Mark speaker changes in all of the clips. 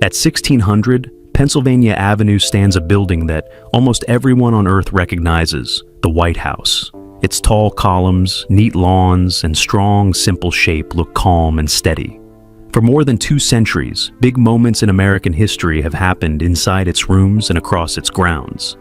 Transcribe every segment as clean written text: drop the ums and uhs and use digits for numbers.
Speaker 1: At 1600, Pennsylvania Avenue stands a building that almost everyone on Earth recognizes, the White House. Its tall columns, neat lawns, and strong, simple shape look calm and steady. For more than 2 centuries, big moments in American history have happened inside its rooms and across its grounds.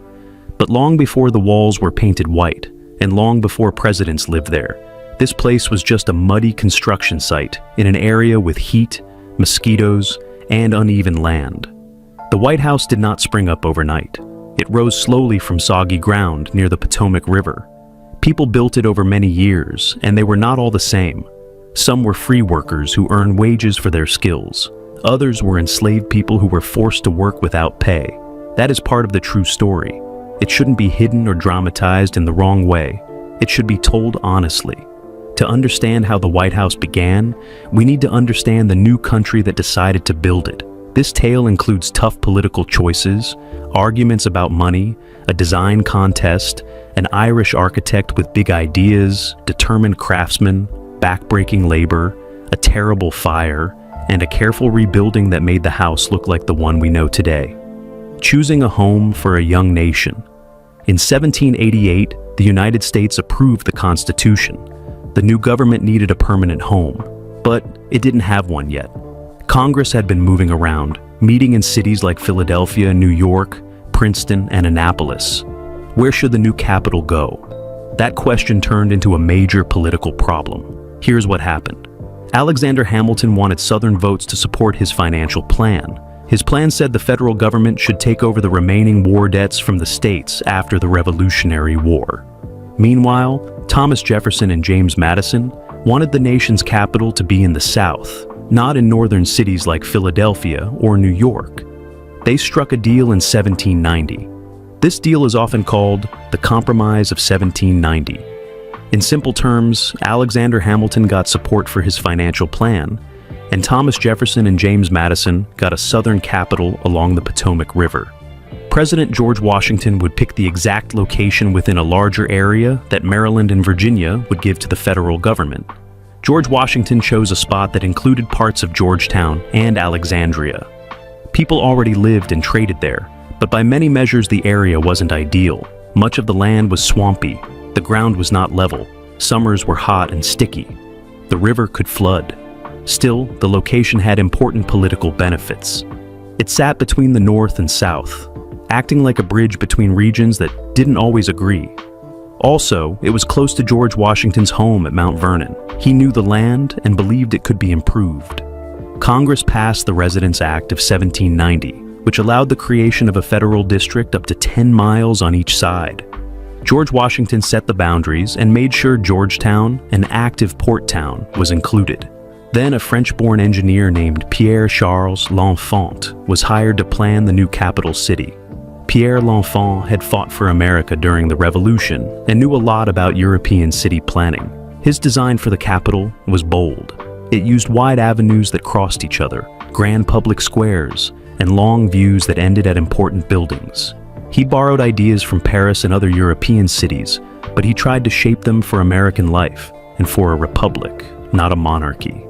Speaker 1: But long before the walls were painted white, and long before presidents lived there, this place was just a muddy construction site in an area with heat, mosquitoes, and uneven land. The White House did not spring up overnight. It rose slowly from soggy ground near the Potomac River. People built it over many years, and they were not all the same. Some were free workers who earned wages for their skills. Others were enslaved people who were forced to work without pay. That is part of the true story. It shouldn't be hidden or dramatized in the wrong way. It should be told honestly. To understand how the White House began, we need to understand the new country that decided to build it. This tale includes tough political choices, arguments about money, a design contest, an Irish architect with big ideas, determined craftsmen, backbreaking labor, a terrible fire, and a careful rebuilding that made the house look like the one we know today. Choosing a home for a young nation. In 1788, the United States approved the Constitution. The new government needed a permanent home, but it didn't have one yet. Congress had been moving around, meeting in cities like Philadelphia, New York, Princeton, and Annapolis. Where should the new capital go? That question turned into a major political problem. Here's what happened. Alexander Hamilton wanted Southern votes to support his financial plan. His plan said the federal government should take over the remaining war debts from the states after the Revolutionary War. Meanwhile, Thomas Jefferson and James Madison wanted the nation's capital to be in the South, not in northern cities like Philadelphia or New York. They struck a deal in 1790. This deal is often called the Compromise of 1790. In simple terms, Alexander Hamilton got support for his financial plan, and Thomas Jefferson and James Madison got a southern capital along the Potomac River. President George Washington would pick the exact location within a larger area that Maryland and Virginia would give to the federal government. George Washington chose a spot that included parts of Georgetown and Alexandria. People already lived and traded there, but by many measures the area wasn't ideal. Much of the land was swampy, the ground was not level, summers were hot and sticky. The river could flood. Still, the location had important political benefits. It sat between the North and South, acting like a bridge between regions that didn't always agree. Also, it was close to George Washington's home at Mount Vernon. He knew the land and believed it could be improved. Congress passed the Residence Act of 1790, which allowed the creation of a federal district up to 10 miles on each side. George Washington set the boundaries and made sure Georgetown, an active port town, was included. Then a French-born engineer named Pierre-Charles L'Enfant was hired to plan the new capital city. Pierre L'Enfant had fought for America during the Revolution and knew a lot about European city planning. His design for the capital was bold. It used wide avenues that crossed each other, grand public squares, and long views that ended at important buildings. He borrowed ideas from Paris and other European cities, but he tried to shape them for American life and for a republic, not a monarchy.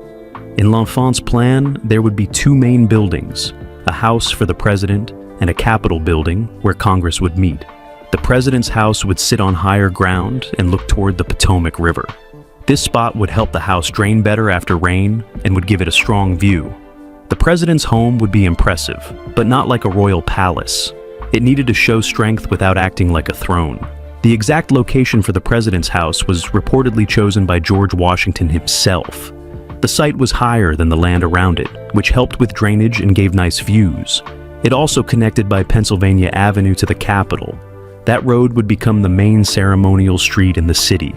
Speaker 1: In L'Enfant's plan, there would be 2 main buildings, a house for the president and a Capitol building where Congress would meet. The president's house would sit on higher ground and look toward the Potomac River. This spot would help the house drain better after rain and would give it a strong view. The president's home would be impressive, but not like a royal palace. It needed to show strength without acting like a throne. The exact location for the president's house was reportedly chosen by George Washington himself. The site was higher than the land around it, which helped with drainage and gave nice views. It also connected by Pennsylvania Avenue to the Capitol. That road would become the main ceremonial street in the city.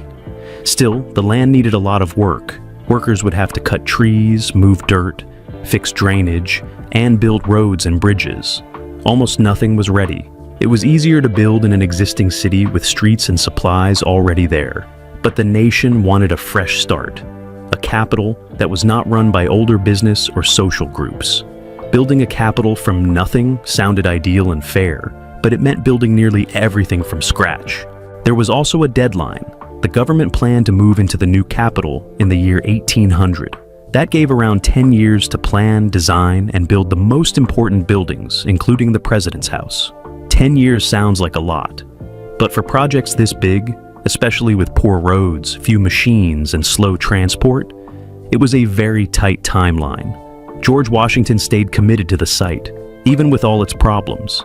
Speaker 1: Still, the land needed a lot of work. Workers would have to cut trees, move dirt, fix drainage, and build roads and bridges. Almost nothing was ready. It was easier to build in an existing city with streets and supplies already there. But the nation wanted a fresh start. A capital that was not run by older business or social groups. Building a capital from nothing sounded ideal and fair, but it meant building nearly everything from scratch. There was also a deadline. The government planned to move into the new capital in the year 1800. That gave around 10 years to plan, design, and build the most important buildings, including the president's house. 10 years sounds like a lot, but for projects this big, especially with poor roads, few machines, and slow transport, it was a very tight timeline. George Washington stayed committed to the site, even with all its problems.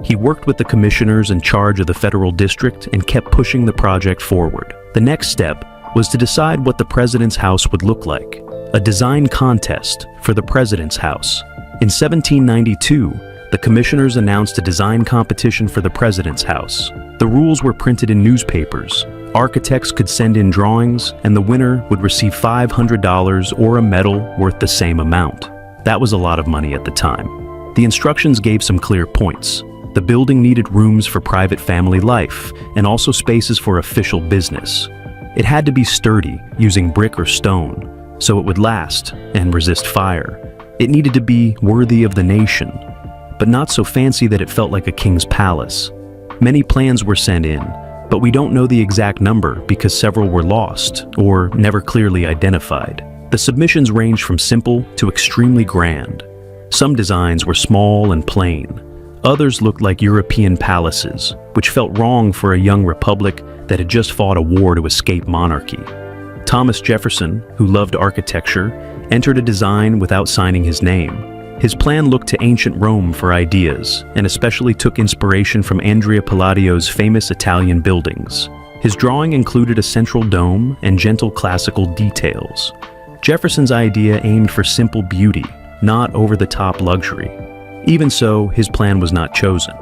Speaker 1: He worked with the commissioners in charge of the federal district and kept pushing the project forward. The next step was to decide what the president's house would look like, a design contest for the president's house. In 1792, the commissioners announced a design competition for the president's house. The rules were printed in newspapers. Architects could send in drawings, and the winner would receive $500 or a medal worth the same amount. That was a lot of money at the time. The instructions gave some clear points. The building needed rooms for private family life, and also spaces for official business. It had to be sturdy, using brick or stone, so it would last and resist fire. It needed to be worthy of the nation, but not so fancy that it felt like a king's palace. Many plans were sent in, but we don't know the exact number because several were lost or never clearly identified. The submissions ranged from simple to extremely grand. Some designs were small and plain. Others looked like European palaces, which felt wrong for a young republic that had just fought a war to escape monarchy. Thomas Jefferson, who loved architecture, entered a design without signing his name. His plan looked to ancient Rome for ideas, and especially took inspiration from Andrea Palladio's famous Italian buildings. His drawing included a central dome and gentle classical details. Jefferson's idea aimed for simple beauty, not over-the-top luxury. Even so, his plan was not chosen.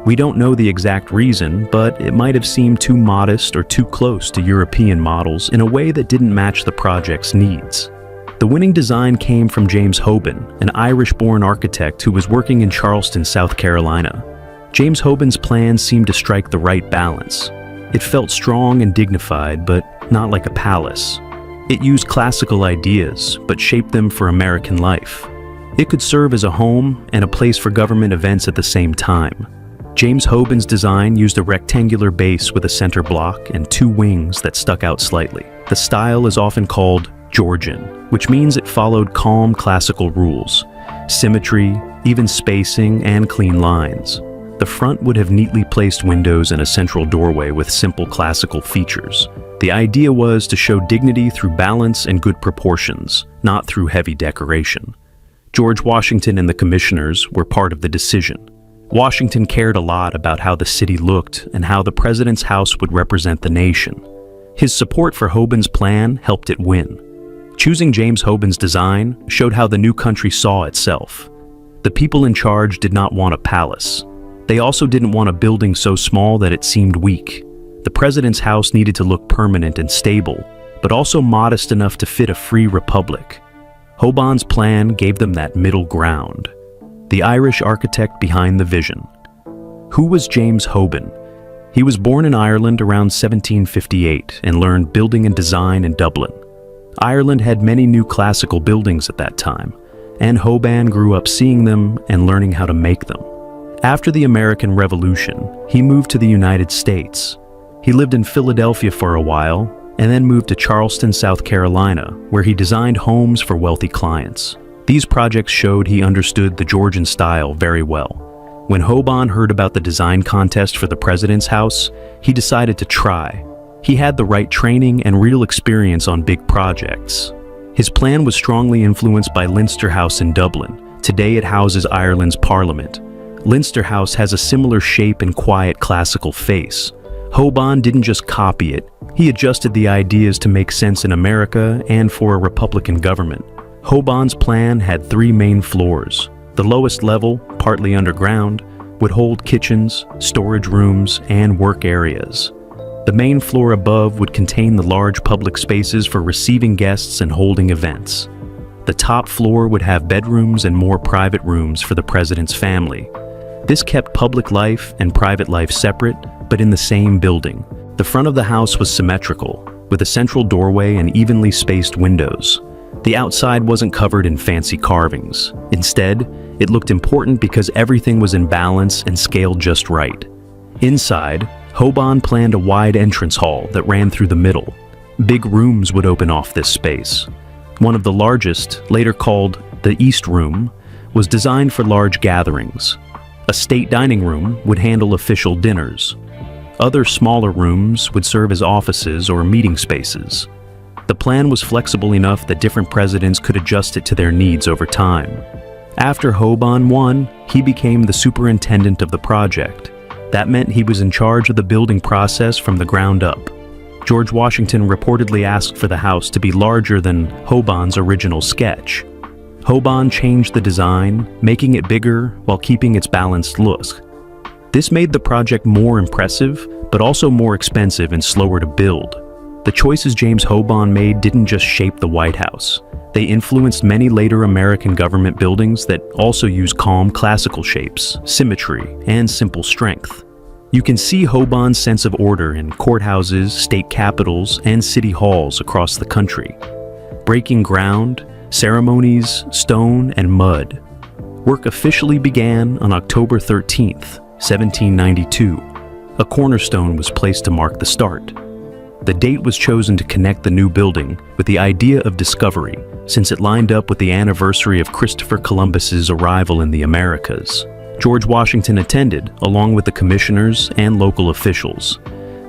Speaker 1: We don't know the exact reason, but it might have seemed too modest or too close to European models in a way that didn't match the project's needs. The winning design came from James Hoban, an Irish-born architect who was working in Charleston, South Carolina. James Hoban's plan seemed to strike the right balance. It felt strong and dignified, but not like a palace. It used classical ideas, but shaped them for American life. It could serve as a home and a place for government events at the same time. James Hoban's design used a rectangular base with a center block and two wings that stuck out slightly. The style is often called Georgian, which means it followed calm classical rules, symmetry, even spacing, and clean lines. The front would have neatly placed windows and a central doorway with simple classical features. The idea was to show dignity through balance and good proportions, not through heavy decoration. George Washington and the commissioners were part of the decision. Washington cared a lot about how the city looked and how the president's house would represent the nation. His support for Hoban's plan helped it win. Choosing James Hoban's design showed how the new country saw itself. The people in charge did not want a palace. They also didn't want a building so small that it seemed weak. The president's house needed to look permanent and stable, but also modest enough to fit a free republic. Hoban's plan gave them that middle ground. The Irish architect behind the vision. Who was James Hoban? He was born in Ireland around 1758 and learned building and design in Dublin. Ireland had many new classical buildings at that time, and Hoban grew up seeing them and learning how to make them. After the American Revolution, he moved to the United States. He lived in Philadelphia for a while, and then moved to Charleston, South Carolina, where he designed homes for wealthy clients. These projects showed he understood the Georgian style very well. When Hoban heard about the design contest for the president's house, he decided to try. He had the right training and real experience on big projects. His plan was strongly influenced by Leinster House in Dublin. Today it houses Ireland's Parliament. Leinster House has a similar shape and quiet classical face. Hoban didn't just copy it, he adjusted the ideas to make sense in America and for a Republican government. Hoban's plan had 3 main floors. The lowest level, partly underground, would hold kitchens, storage rooms, and work areas. The main floor above would contain the large public spaces for receiving guests and holding events. The top floor would have bedrooms and more private rooms for the president's family. This kept public life and private life separate, but in the same building. The front of the house was symmetrical, with a central doorway and evenly spaced windows. The outside wasn't covered in fancy carvings. Instead, it looked important because everything was in balance and scaled just right. Inside, Hoban planned a wide entrance hall that ran through the middle. Big rooms would open off this space. One of the largest, later called the East Room, was designed for large gatherings. A state dining room would handle official dinners. Other smaller rooms would serve as offices or meeting spaces. The plan was flexible enough that different presidents could adjust it to their needs over time. After Hoban won, he became the superintendent of the project. That meant he was in charge of the building process from the ground up. George Washington reportedly asked for the house to be larger than Hoban's original sketch. Hoban changed the design, making it bigger while keeping its balanced look. This made the project more impressive, but also more expensive and slower to build. The choices James Hoban made didn't just shape the White House. They influenced many later American government buildings that also use calm classical shapes, symmetry, and simple strength. You can see Hoban's sense of order in courthouses, state capitals, and city halls across the country. Breaking ground, ceremonies, stone, and mud. Work officially began on October 13th, 1792. A cornerstone was placed to mark the start. The date was chosen to connect the new building with the idea of discovery, since it lined up with the anniversary of Christopher Columbus's arrival in the Americas. George Washington attended, along with the commissioners and local officials.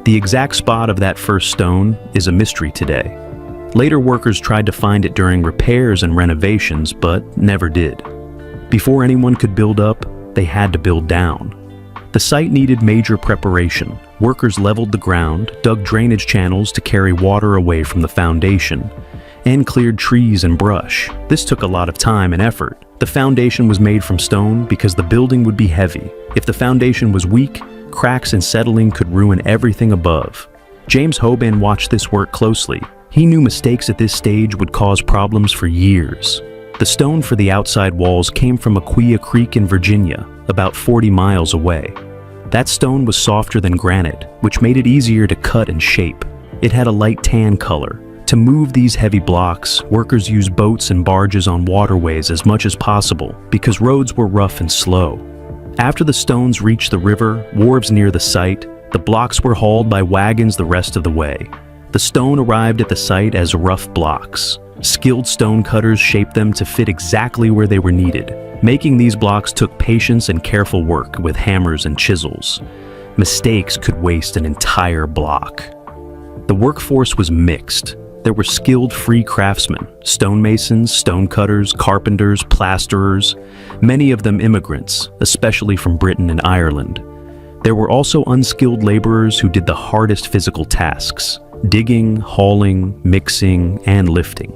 Speaker 1: The exact spot of that first stone is a mystery today. Later workers tried to find it during repairs and renovations, but never did. Before anyone could build up, they had to build down. The site needed major preparation. Workers leveled the ground, dug drainage channels to carry water away from the foundation, and cleared trees and brush. This took a lot of time and effort. The foundation was made from stone because the building would be heavy. If the foundation was weak, cracks and settling could ruin everything above. James Hoban watched this work closely. He knew mistakes at this stage would cause problems for years. The stone for the outside walls came from Aquia Creek in Virginia, about 40 miles away. That stone was softer than granite, which made it easier to cut and shape. It had a light tan color. To move these heavy blocks, workers used boats and barges on waterways as much as possible because roads were rough and slow. After the stones reached the river, wharves near the site, the blocks were hauled by wagons the rest of the way. The stone arrived at the site as rough blocks. Skilled stone cutters shaped them to fit exactly where they were needed. Making these blocks took patience and careful work with hammers and chisels. Mistakes could waste an entire block. The workforce was mixed. There were skilled free craftsmen, stonemasons, stonecutters, carpenters, plasterers, many of them immigrants, especially from Britain and Ireland. There were also unskilled laborers who did the hardest physical tasks: digging, hauling, mixing, and lifting.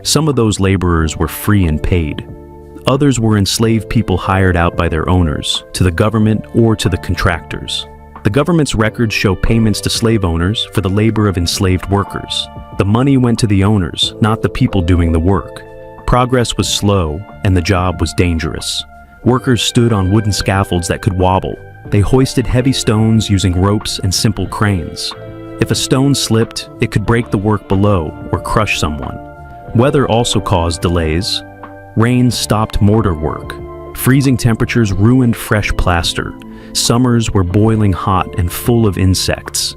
Speaker 1: Some of those laborers were free and paid. Others were enslaved people hired out by their owners, to the government or to the contractors. The government's records show payments to slave owners for the labor of enslaved workers. The money went to the owners, not the people doing the work. Progress was slow, and the job was dangerous. Workers stood on wooden scaffolds that could wobble. They hoisted heavy stones using ropes and simple cranes. If a stone slipped, it could break the work below or crush someone. Weather also caused delays. Rain stopped mortar work. Freezing temperatures ruined fresh plaster. Summers were boiling hot and full of insects.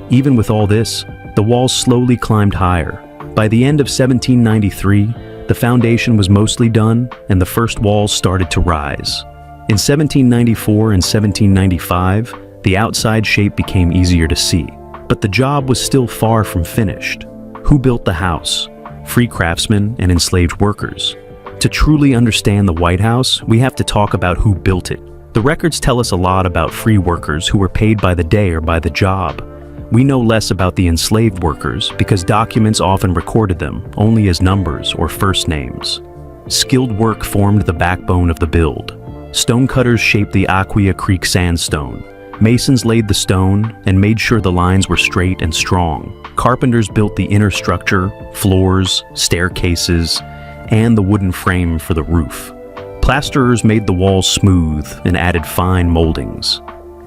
Speaker 1: Even with all this, the walls slowly climbed higher. By the end of 1793, the foundation was mostly done and the first walls started to rise. In 1794 and 1795, the outside shape became easier to see. But the job was still far from finished. Who built the house? Free craftsmen and enslaved workers. To truly understand the White House, we have to talk about who built it. The records tell us a lot about free workers who were paid by the day or by the job. We know less about the enslaved workers because documents often recorded them only as numbers or first names. Skilled work formed the backbone of the build. Stonecutters shaped the Aquia Creek sandstone. Masons laid the stone and made sure the lines were straight and strong. Carpenters built the inner structure, floors, staircases, and the wooden frame for the roof. Plasterers made the walls smooth and added fine moldings.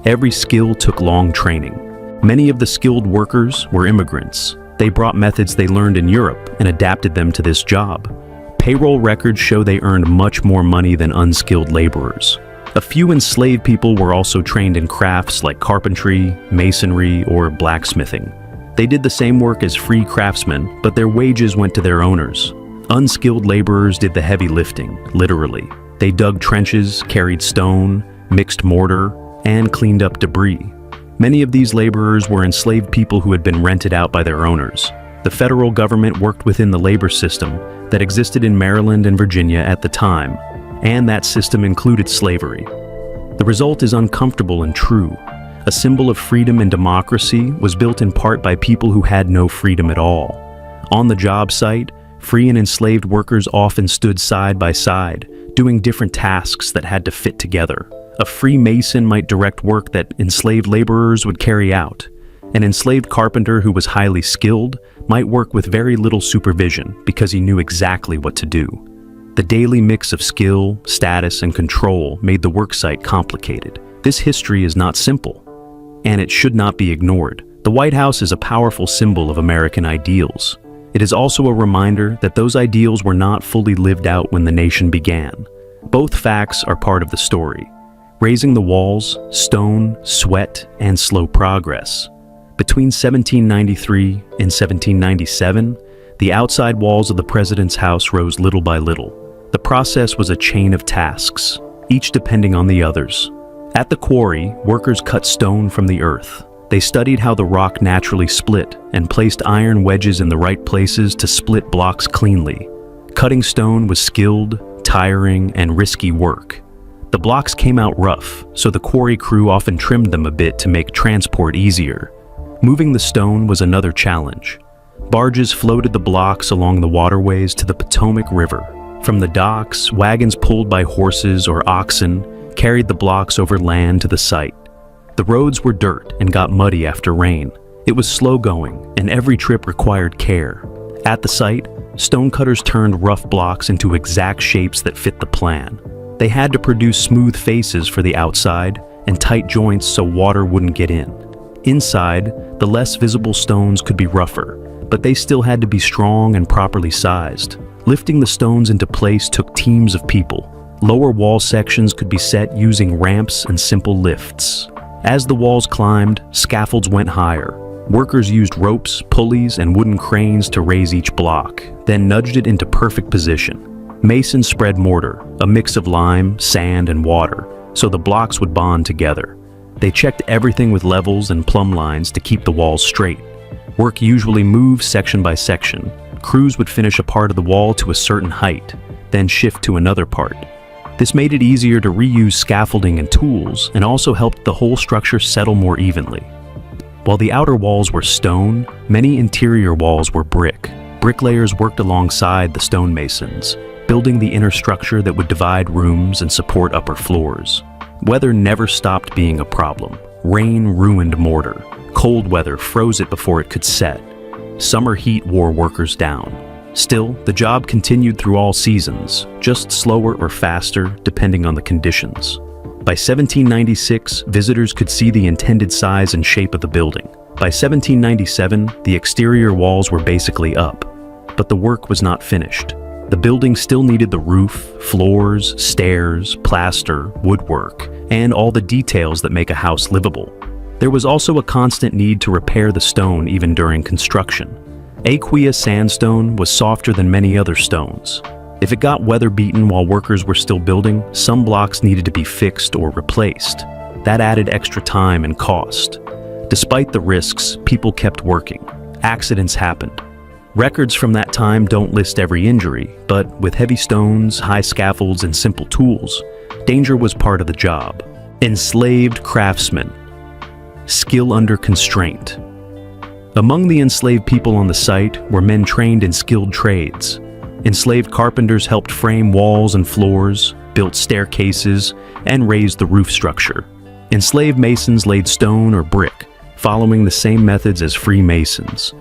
Speaker 1: Every skill took long training. Many of the skilled workers were immigrants. They brought methods they learned in Europe and adapted them to this job. Payroll records show they earned much more money than unskilled laborers. A few enslaved people were also trained in crafts like carpentry, masonry, or blacksmithing. They did the same work as free craftsmen, but their wages went to their owners. Unskilled laborers did the heavy lifting, literally. They dug trenches, carried stone, mixed mortar, and cleaned up debris. Many of these laborers were enslaved people who had been rented out by their owners. The federal government worked within the labor system that existed in Maryland and Virginia at the time, and that system included slavery. The result is uncomfortable and true. A symbol of freedom and democracy was built in part by people who had no freedom at all. On the job site, free and enslaved workers often stood side by side, doing different tasks that had to fit together. A free mason might direct work that enslaved laborers would carry out. An enslaved carpenter who was highly skilled might work with very little supervision because he knew exactly what to do. The daily mix of skill, status, and control made the worksite complicated. This history is not simple, and it should not be ignored. The White House is a powerful symbol of American ideals. It is also a reminder that those ideals were not fully lived out when the nation began. Both facts are part of the story. Raising the walls, stone, sweat, and slow progress. Between 1793 and 1797, the outside walls of the president's house rose little by little. The process was a chain of tasks, each depending on the others. At the quarry, workers cut stone from the earth. They studied how the rock naturally split and placed iron wedges in the right places to split blocks cleanly. Cutting stone was skilled, tiring, and risky work. The blocks came out rough, so the quarry crew often trimmed them a bit to make transport easier. Moving the stone was another challenge. Barges floated the blocks along the waterways to the Potomac River. From the docks, wagons pulled by horses or oxen carried the blocks over land to the site. The roads were dirt and got muddy after rain. It was slow going, and every trip required care. At the site, stonecutters turned rough blocks into exact shapes that fit the plan. They had to produce smooth faces for the outside and tight joints so water wouldn't get in. Inside, the less visible stones could be rougher, but they still had to be strong and properly sized. Lifting the stones into place took teams of people. Lower wall sections could be set using ramps and simple lifts. As the walls climbed, scaffolds went higher. Workers used ropes, pulleys, and wooden cranes to raise each block, then nudged it into perfect position. Masons spread mortar, a mix of lime, sand, and water, so the blocks would bond together. They checked everything with levels and plumb lines to keep the walls straight. Work usually moved section by section. Crews would finish a part of the wall to a certain height, then shift to another part. This made it easier to reuse scaffolding and tools, and also helped the whole structure settle more evenly. While the outer walls were stone, many interior walls were brick. Bricklayers worked alongside the stonemasons, building the inner structure that would divide rooms and support upper floors. Weather never stopped being a problem. Rain ruined mortar. Cold weather froze it before it could set. Summer heat wore workers down. Still, the job continued through all seasons, just slower or faster depending on the conditions. By 1796, visitors could see the intended size and shape of the building. By 1797, the exterior walls were basically up, but the work was not finished. The building still needed the roof, floors, stairs, plaster, woodwork, and all the details that make a house livable. There was also a constant need to repair the stone even during construction. Aquia sandstone was softer than many other stones. If it got weather-beaten while workers were still building, some blocks needed to be fixed or replaced. That added extra time and cost. Despite the risks, people kept working. Accidents happened. Records from that time don't list every injury, but with heavy stones, high scaffolds, and simple tools, danger was part of the job. Enslaved craftsmen. Skill under constraint. Among the enslaved people on the site were men trained in skilled trades. Enslaved carpenters helped frame walls and floors, built staircases, and raised the roof structure. Enslaved masons laid stone or brick, following the same methods as free masons.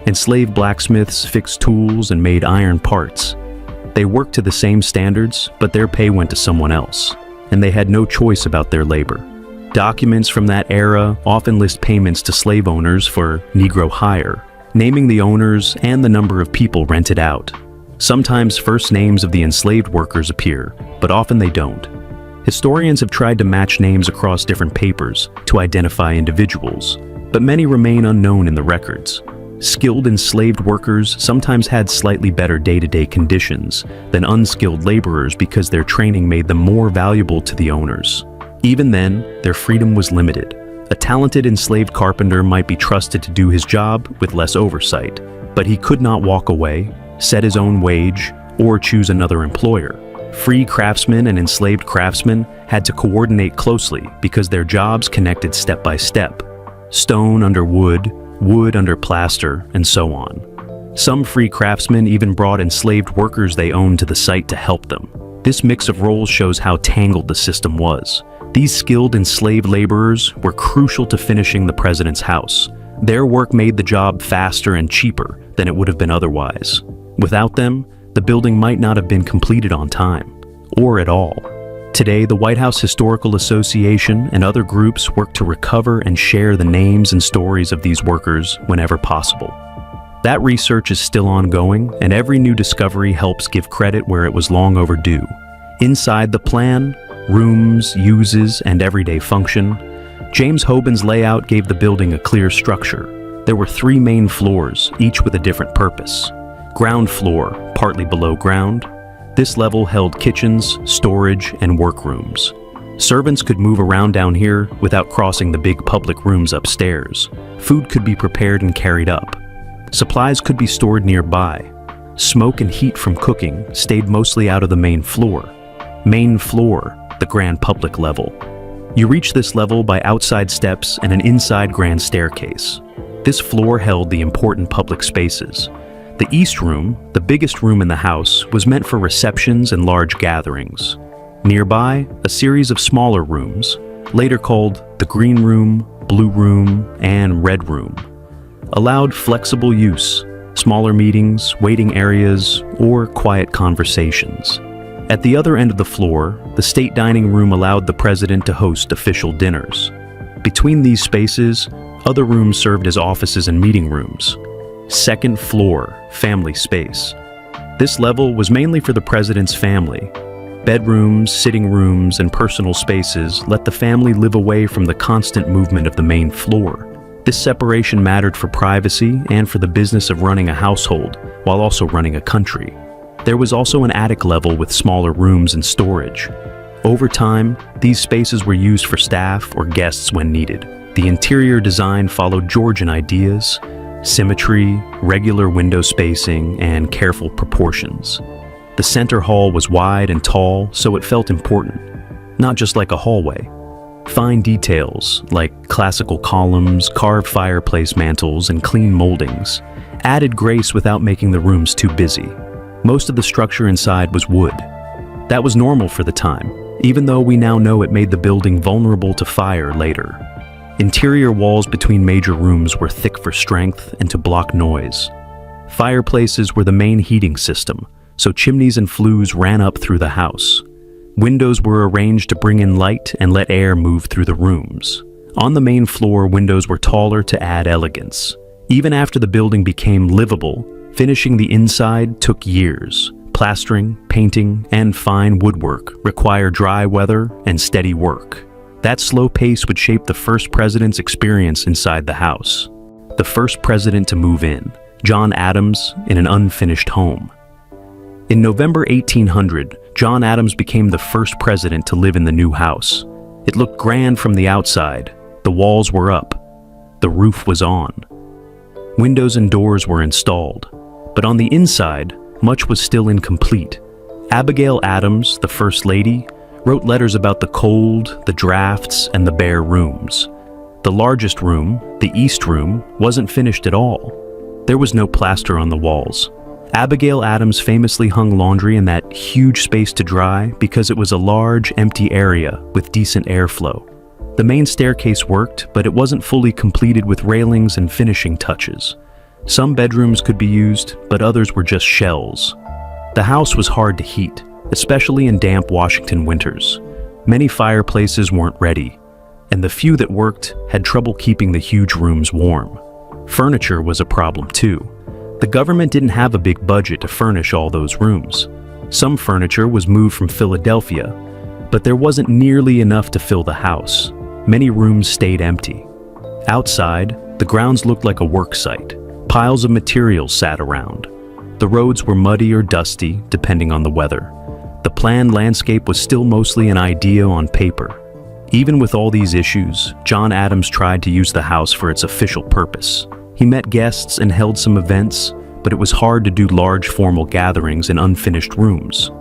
Speaker 1: Enslaved blacksmiths fixed tools and made iron parts. They worked to the same standards, but their pay went to someone else, and they had no choice about their labor. Documents from that era often list payments to slave owners for Negro hire, naming the owners and the number of people rented out. Sometimes first names of the enslaved workers appear, but often they don't. Historians have tried to match names across different papers to identify individuals, but many remain unknown in the records. Skilled enslaved workers sometimes had slightly better day-to-day conditions than unskilled laborers because their training made them more valuable to the owners. Even then, their freedom was limited. A talented enslaved carpenter might be trusted to do his job with less oversight, but he could not walk away, set his own wage, or choose another employer. Free craftsmen and enslaved craftsmen had to coordinate closely because their jobs connected step by step. Stone under wood, wood under plaster, and so on. Some free craftsmen even brought enslaved workers they owned to the site to help them. This mix of roles shows how tangled the system was. These skilled enslaved laborers were crucial to finishing the president's house. Their work made the job faster and cheaper than it would have been otherwise. Without them, the building might not have been completed on time, or at all. Today, the White House Historical Association and other groups work to recover and share the names and stories of these workers whenever possible. That research is still ongoing, and every new discovery helps give credit where it was long overdue. Inside the plan, rooms, uses, and everyday function, James Hoban's layout gave the building a clear structure. There were 3 main floors, each with a different purpose. Ground floor, partly below ground. This level held kitchens, storage, and workrooms. Servants could move around down here without crossing the big public rooms upstairs. Food could be prepared and carried up. Supplies could be stored nearby. Smoke and heat from cooking stayed mostly out of the main floor. Main floor, the grand public level. You reach this level by outside steps and an inside grand staircase. This floor held the important public spaces. The East Room, the biggest room in the house, was meant for receptions and large gatherings. Nearby, a series of smaller rooms, later called the Green Room, Blue Room, and Red Room, allowed flexible use, smaller meetings, waiting areas, or quiet conversations. At the other end of the floor, the State Dining Room allowed the president to host official dinners. Between these spaces, other rooms served as offices and meeting rooms. Second floor, family space. This level was mainly for the president's family. Bedrooms, sitting rooms, and personal spaces let the family live away from the constant movement of the main floor. This separation mattered for privacy and for the business of running a household, while also running a country. There was also an attic level with smaller rooms and storage. Over time, these spaces were used for staff or guests when needed. The interior design followed Georgian ideas: symmetry, regular window spacing, and careful proportions. The center hall was wide and tall, so it felt important, not just like a hallway. Fine details, like classical columns, carved fireplace mantels, and clean moldings, added grace without making the rooms too busy. Most of the structure inside was wood. That was normal for the time, even though we now know it made the building vulnerable to fire later. Interior walls between major rooms were thick for strength and to block noise. Fireplaces were the main heating system, so chimneys and flues ran up through the house. Windows were arranged to bring in light and let air move through the rooms. On the main floor, windows were taller to add elegance. Even after the building became livable, finishing the inside took years. Plastering, painting, and fine woodwork required dry weather and steady work. That slow pace would shape the first president's experience inside the house. The first president to move in, John Adams, in an unfinished home. In November 1800, John Adams became the first president to live in the new house. It looked grand from the outside. The walls were up. The roof was on. Windows and doors were installed. But on the inside, much was still incomplete. Abigail Adams, the First Lady, wrote letters about the cold, the drafts, and the bare rooms. The largest room, the East Room, wasn't finished at all. There was no plaster on the walls. Abigail Adams famously hung laundry in that huge space to dry because it was a large, empty area with decent airflow. The main staircase worked, but it wasn't fully completed with railings and finishing touches. Some bedrooms could be used, but others were just shells. The house was hard to heat, especially in damp Washington winters. Many fireplaces weren't ready, and the few that worked had trouble keeping the huge rooms warm. Furniture was a problem too. The government didn't have a big budget to furnish all those rooms. Some furniture was moved from Philadelphia, but there wasn't nearly enough to fill the house. Many rooms stayed empty. Outside, the grounds looked like a work site. Piles of materials sat around. The roads were muddy or dusty, depending on the weather. The planned landscape was still mostly an idea on paper. Even with all these issues, John Adams tried to use the house for its official purpose. He met guests and held some events, but it was hard to do large formal gatherings in unfinished rooms.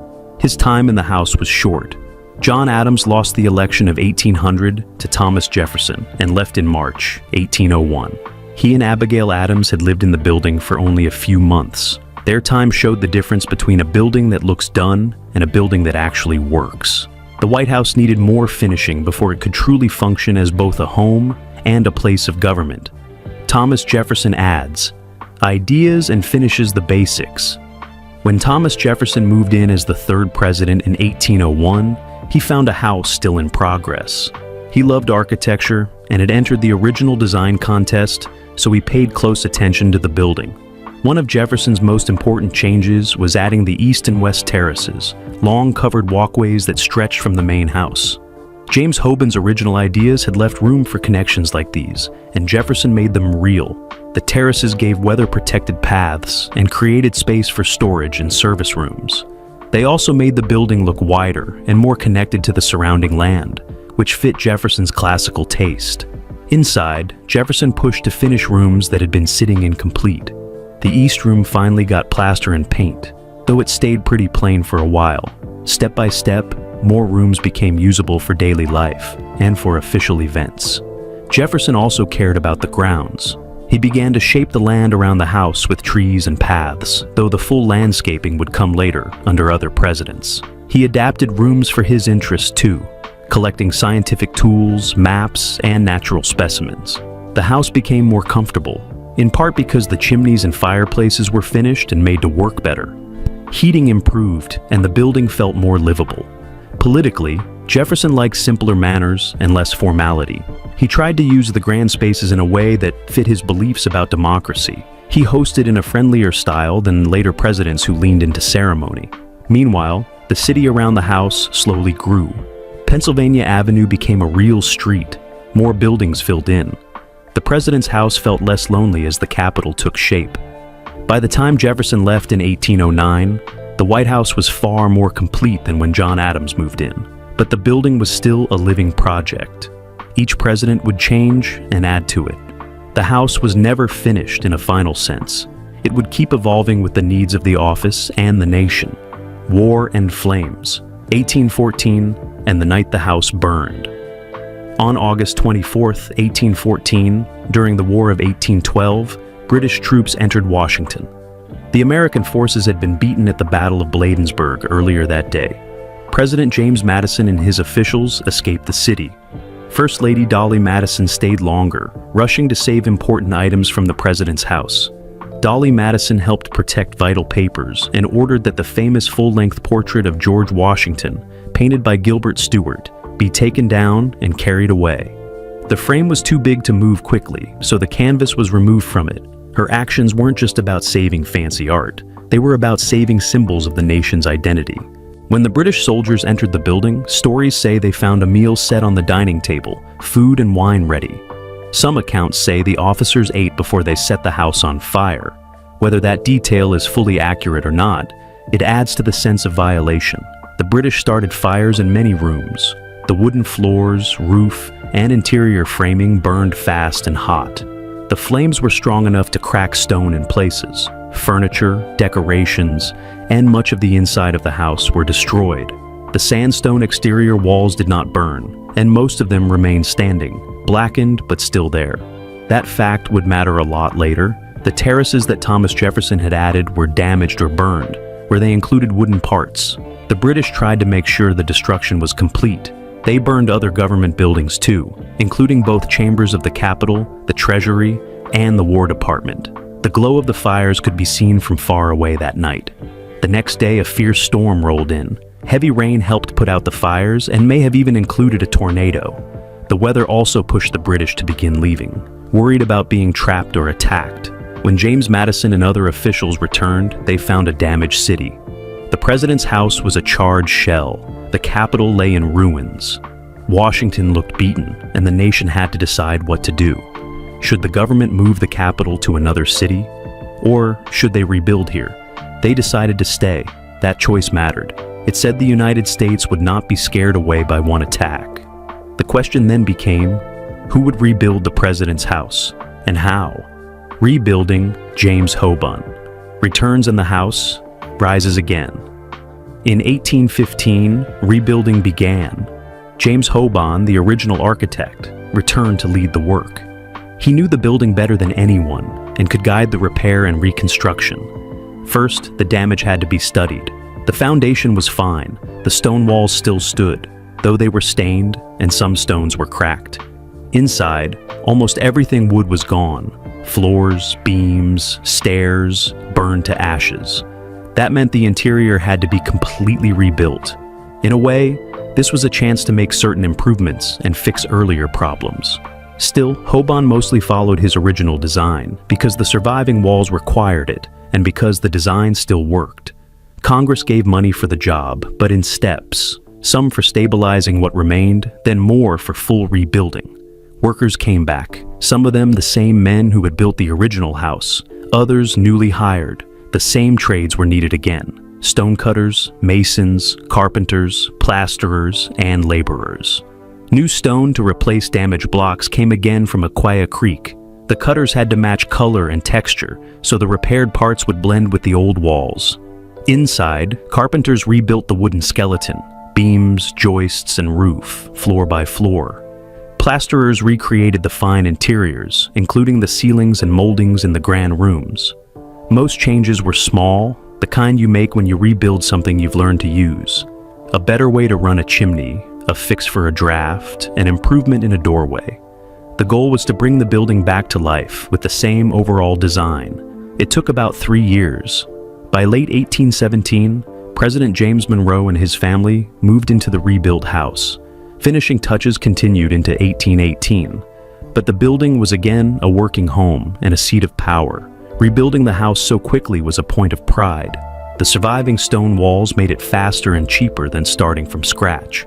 Speaker 1: His time in the house was short. John Adams lost the election of 1800 to Thomas Jefferson and left in March 1801. He and Abigail Adams had lived in the building for only a few months. Their time showed the difference between a building that looks done and a building that actually works. The White House needed more finishing before it could truly function as both a home and a place of government. Thomas Jefferson adds, "Ideas and finishes the basics." When Thomas Jefferson moved in as the third president in 1801, he found a house still in progress. He loved architecture and had entered the original design contest, so he paid close attention to the building. One of Jefferson's most important changes was adding the east and west terraces, long covered walkways that stretched from the main house. James Hoban's original ideas had left room for connections like these, and Jefferson made them real. The terraces gave weather-protected paths and created space for storage and service rooms. They also made the building look wider and more connected to the surrounding land, which fit Jefferson's classical taste. Inside, Jefferson pushed to finish rooms that had been sitting incomplete. The East Room finally got plaster and paint, though it stayed pretty plain for a while. Step by step, more rooms became usable for daily life and for official events. Jefferson also cared about the grounds. He began to shape the land around the house with trees and paths, though the full landscaping would come later under other presidents. He adapted rooms for his interests too, collecting scientific tools, maps, and natural specimens. The house became more comfortable, in part because the chimneys and fireplaces were finished and made to work better. Heating improved, and the building felt more livable. Politically, Jefferson liked simpler manners and less formality. He tried to use the grand spaces in a way that fit his beliefs about democracy. He hosted in a friendlier style than later presidents who leaned into ceremony. Meanwhile, the city around the house slowly grew. Pennsylvania Avenue became a real street. More buildings filled in. The president's house felt less lonely as the Capitol took shape. By the time Jefferson left in 1809, the White House was far more complete than when John Adams moved in. But the building was still a living project. Each president would change and add to it. The house was never finished in a final sense. It would keep evolving with the needs of the office and the nation. War and Flames, 1814, and the night the house burned. On August 24, 1814, during the War of 1812, British troops entered Washington. The American forces had been beaten at the Battle of Bladensburg earlier that day. President James Madison and his officials escaped the city. First Lady Dolly Madison stayed longer, rushing to save important items from the president's house. Dolly Madison helped protect vital papers and ordered that the famous full-length portrait of George Washington, painted by Gilbert Stuart, be taken down and carried away. The frame was too big to move quickly, so the canvas was removed from it. Her actions weren't just about saving fancy art, they were about saving symbols of the nation's identity. When the British soldiers entered the building, stories say they found a meal set on the dining table, food and wine ready. Some accounts say the officers ate before they set the house on fire. Whether that detail is fully accurate or not, it adds to the sense of violation. The British started fires in many rooms. The wooden floors, roof, and interior framing burned fast and hot. The flames were strong enough to crack stone in places. Furniture, decorations, and much of the inside of the house were destroyed. The sandstone exterior walls did not burn, and most of them remained standing, blackened but still there. That fact would matter a lot later. The terraces that Thomas Jefferson had added were damaged or burned, where they included wooden parts. The British tried to make sure the destruction was complete. They burned other government buildings too, including both chambers of the Capitol, the Treasury, and the War Department. The glow of the fires could be seen from far away that night. The next day, a fierce storm rolled in. Heavy rain helped put out the fires and may have even included a tornado. The weather also pushed the British to begin leaving, worried about being trapped or attacked. When James Madison and other officials returned, they found a damaged city. The president's house was a charred shell. The Capitol lay in ruins. Washington looked beaten, and the nation had to decide what to do. Should the government move the capital to another city, Or should they rebuild here? They decided to stay. That choice mattered. It said the United States would not be scared away by one attack. The question then became, who would rebuild the president's house, and how? Rebuilding James Hoban. Returns in the house, rises again. In 1815, rebuilding began. James Hoban, the original architect, returned to lead the work. He knew the building better than anyone and could guide the repair and reconstruction. First, the damage had to be studied. The foundation was fine. The stone walls still stood, though they were stained and some stones were cracked. Inside, almost everything wood was gone. Floors, beams, stairs, burned to ashes. That meant the interior had to be completely rebuilt. In a way, this was a chance to make certain improvements and fix earlier problems. Still, Hoban mostly followed his original design because the surviving walls required it and because the design still worked. Congress gave money for the job, but in steps. Some for stabilizing what remained, then more for full rebuilding. Workers came back, some of them the same men who had built the original house, others newly hired. The same trades were needed again: stonecutters, masons, carpenters, plasterers, and laborers. New stone to replace damaged blocks came again from Aquia Creek. The cutters had to match color and texture, so the repaired parts would blend with the old walls. Inside, carpenters rebuilt the wooden skeleton, beams, joists, and roof, floor by floor. Plasterers recreated the fine interiors, including the ceilings and moldings in the grand rooms. Most changes were small, the kind you make when you rebuild something you've learned to use. A better way to run a chimney, a fix for a draft, an improvement in a doorway. The goal was to bring the building back to life with the same overall design. It took about 3 years. By late 1817, President James Monroe and his family moved into the rebuilt house. Finishing touches continued into 1818, but the building was again a working home and a seat of power. Rebuilding the house so quickly was a point of pride. The surviving stone walls made it faster and cheaper than starting from scratch.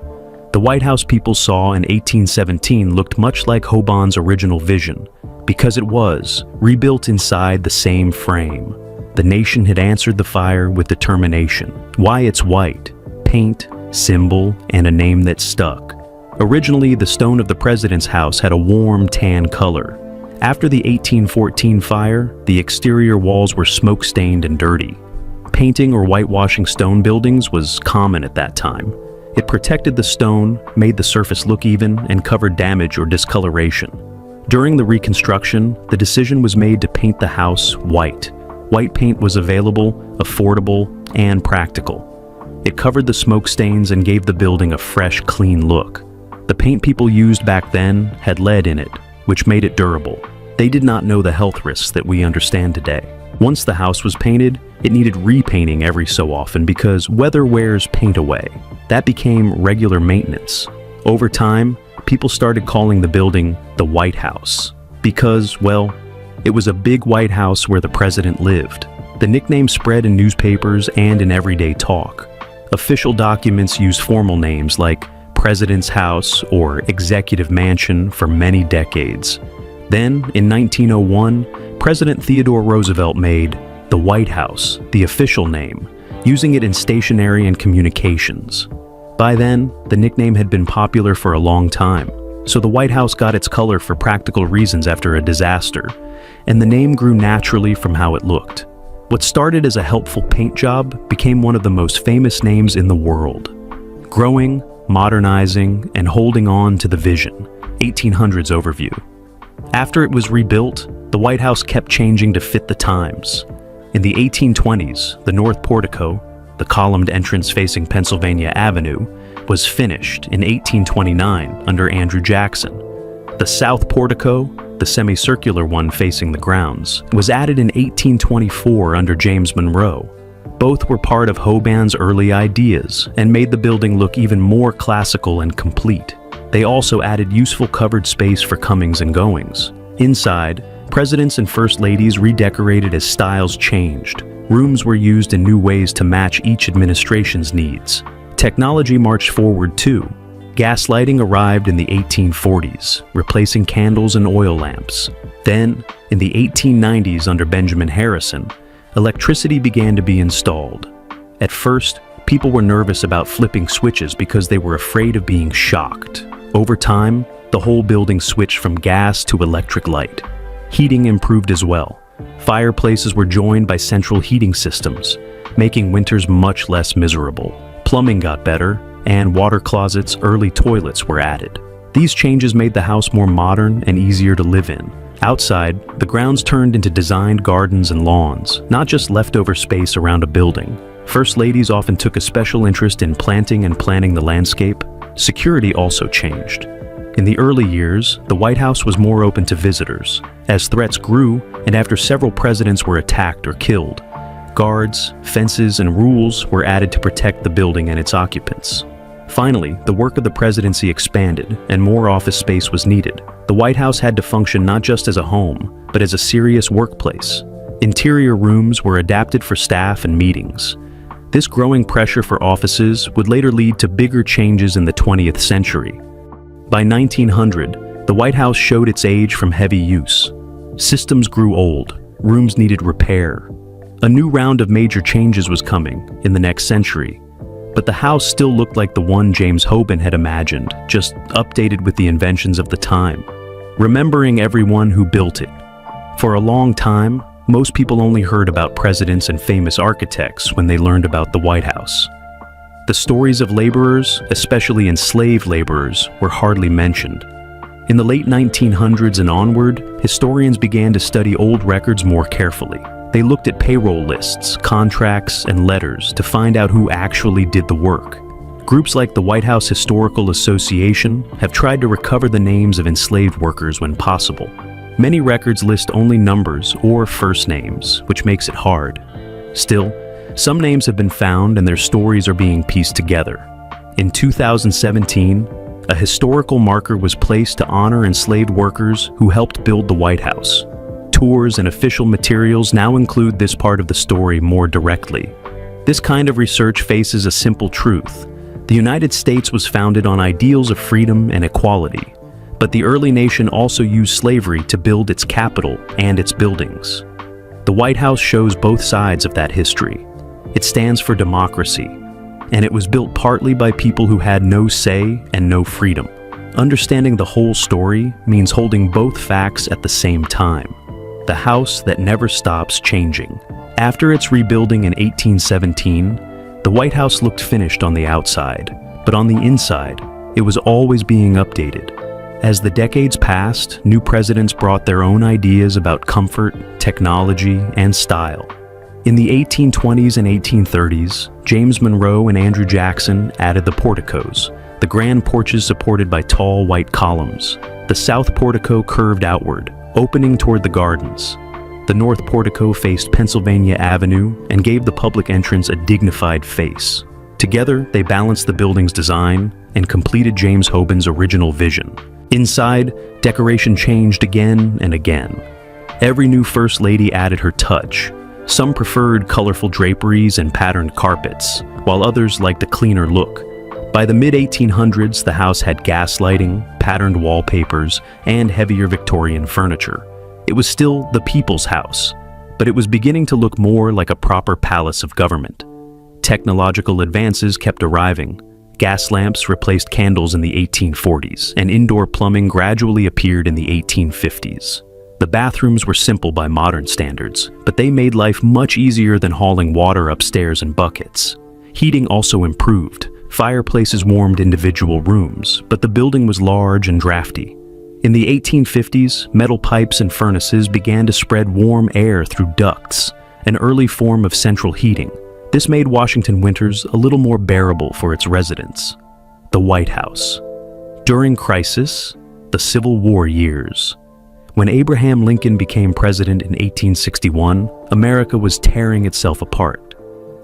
Speaker 1: The White House people saw in 1817 looked much like Hoban's original vision, because it was rebuilt inside the same frame. The nation had answered the fire with determination. Why it's white, paint, symbol, and a name that stuck. Originally, the stone of the president's house had a warm tan color. After the 1814 fire, the exterior walls were smoke-stained and dirty. Painting or whitewashing stone buildings was common at that time. It protected the stone, made the surface look even, and covered damage or discoloration. During the reconstruction, the decision was made to paint the house white. White paint was available, affordable, and practical. It covered the smoke stains and gave the building a fresh, clean look. The paint people used back then had lead in it, which made it durable. They did not know the health risks that we understand today. Once the house was painted, it needed repainting every so often because weather wears paint away. That became regular maintenance. Over time, people started calling the building the White House because, well, it was a big white house where the president lived. The nickname spread in newspapers and in everyday talk. Official documents use formal names like President's House or Executive Mansion for many decades. Then, in 1901, President Theodore Roosevelt made the White House the official name, using it in stationery and communications. By then, the nickname had been popular for a long time, so the White House got its color for practical reasons after a disaster, and the name grew naturally from how it looked. What started as a helpful paint job became one of the most famous names in the world. Growing, modernizing, and holding on to the vision. 1800s overview. After it was rebuilt, the White House kept changing to fit the times. In the 1820s, the North Portico, the columned entrance facing Pennsylvania Avenue, was finished in 1829 under Andrew Jackson. The South Portico, the semicircular one facing the grounds, was added in 1824 under James Monroe. Both were part of Hoban's early ideas and made the building look even more classical and complete. They also added useful covered space for comings and goings. Inside, presidents and first ladies redecorated as styles changed. Rooms were used in new ways to match each administration's needs. Technology marched forward too. Gaslighting arrived in the 1840s, replacing candles and oil lamps. Then, in the 1890s under Benjamin Harrison, electricity began to be installed. At first, people were nervous about flipping switches because they were afraid of being shocked. Over time, the whole building switched from gas to electric light. Heating improved as well. Fireplaces were joined by central heating systems, making winters much less miserable. Plumbing got better, and water closets, early toilets were added. These changes made the house more modern and easier to live in. Outside, the grounds turned into designed gardens and lawns, not just leftover space around a building. First ladies often took a special interest in planting and planning the landscape. Security also changed. In the early years, the White House was more open to visitors. As threats grew, and after several presidents were attacked or killed, guards, fences, and rules were added to protect the building and its occupants. Finally, the work of the presidency expanded, and more office space was needed. The White House had to function not just as a home, but as a serious workplace. Interior rooms were adapted for staff and meetings. This growing pressure for offices would later lead to bigger changes in the 20th century. By 1900, the White House showed its age from heavy use. Systems grew old, rooms needed repair. A new round of major changes was coming in the next century, but the house still looked like the one James Hoban had imagined, just updated with the inventions of the time, remembering everyone who built it. For a long time, most people only heard about presidents and famous architects when they learned about the White House. The stories of laborers, especially enslaved laborers, were hardly mentioned. In the late 1900s and onward, historians began to study old records more carefully. They looked at payroll lists, contracts, and letters to find out who actually did the work. Groups like the White House Historical Association have tried to recover the names of enslaved workers when possible. Many records list only numbers or first names, which makes it hard. Still, some names have been found and their stories are being pieced together. In 2017, a historical marker was placed to honor enslaved workers who helped build the White House. Tours and official materials now include this part of the story more directly. This kind of research faces a simple truth. The United States was founded on ideals of freedom and equality, but the early nation also used slavery to build its capital and its buildings. The White House shows both sides of that history. It stands for democracy, and it was built partly by people who had no say and no freedom. Understanding the whole story means holding both facts at the same time. The house that never stops changing. After its rebuilding in 1817, the White House looked finished on the outside, but on the inside, it was always being updated. As the decades passed, new presidents brought their own ideas about comfort, technology, and style. In the 1820s and 1830s, James Monroe and Andrew Jackson added the porticos, the grand porches supported by tall white columns. The south portico curved outward, opening toward the gardens. The north portico faced Pennsylvania Avenue and gave the public entrance a dignified face. Together, they balanced the building's design and completed James Hoban's original vision. Inside, decoration changed again and again. Every new First Lady added her touch. Some preferred colorful draperies and patterned carpets, while others liked a cleaner look. By the mid-1800s, the house had gas lighting, patterned wallpapers, and heavier Victorian furniture. It was still the people's house, but it was beginning to look more like a proper palace of government. Technological advances kept arriving. Gas lamps replaced candles in the 1840s, and indoor plumbing gradually appeared in the 1850s. The bathrooms were simple by modern standards, but they made life much easier than hauling water upstairs in buckets. Heating also improved. Fireplaces warmed individual rooms, but the building was large and drafty. In the 1850s, metal pipes and furnaces began to spread warm air through ducts, an early form of central heating. This made Washington winters a little more bearable for its residents. The White House. During crisis, the Civil War years. When Abraham Lincoln became president in 1861, America was tearing itself apart.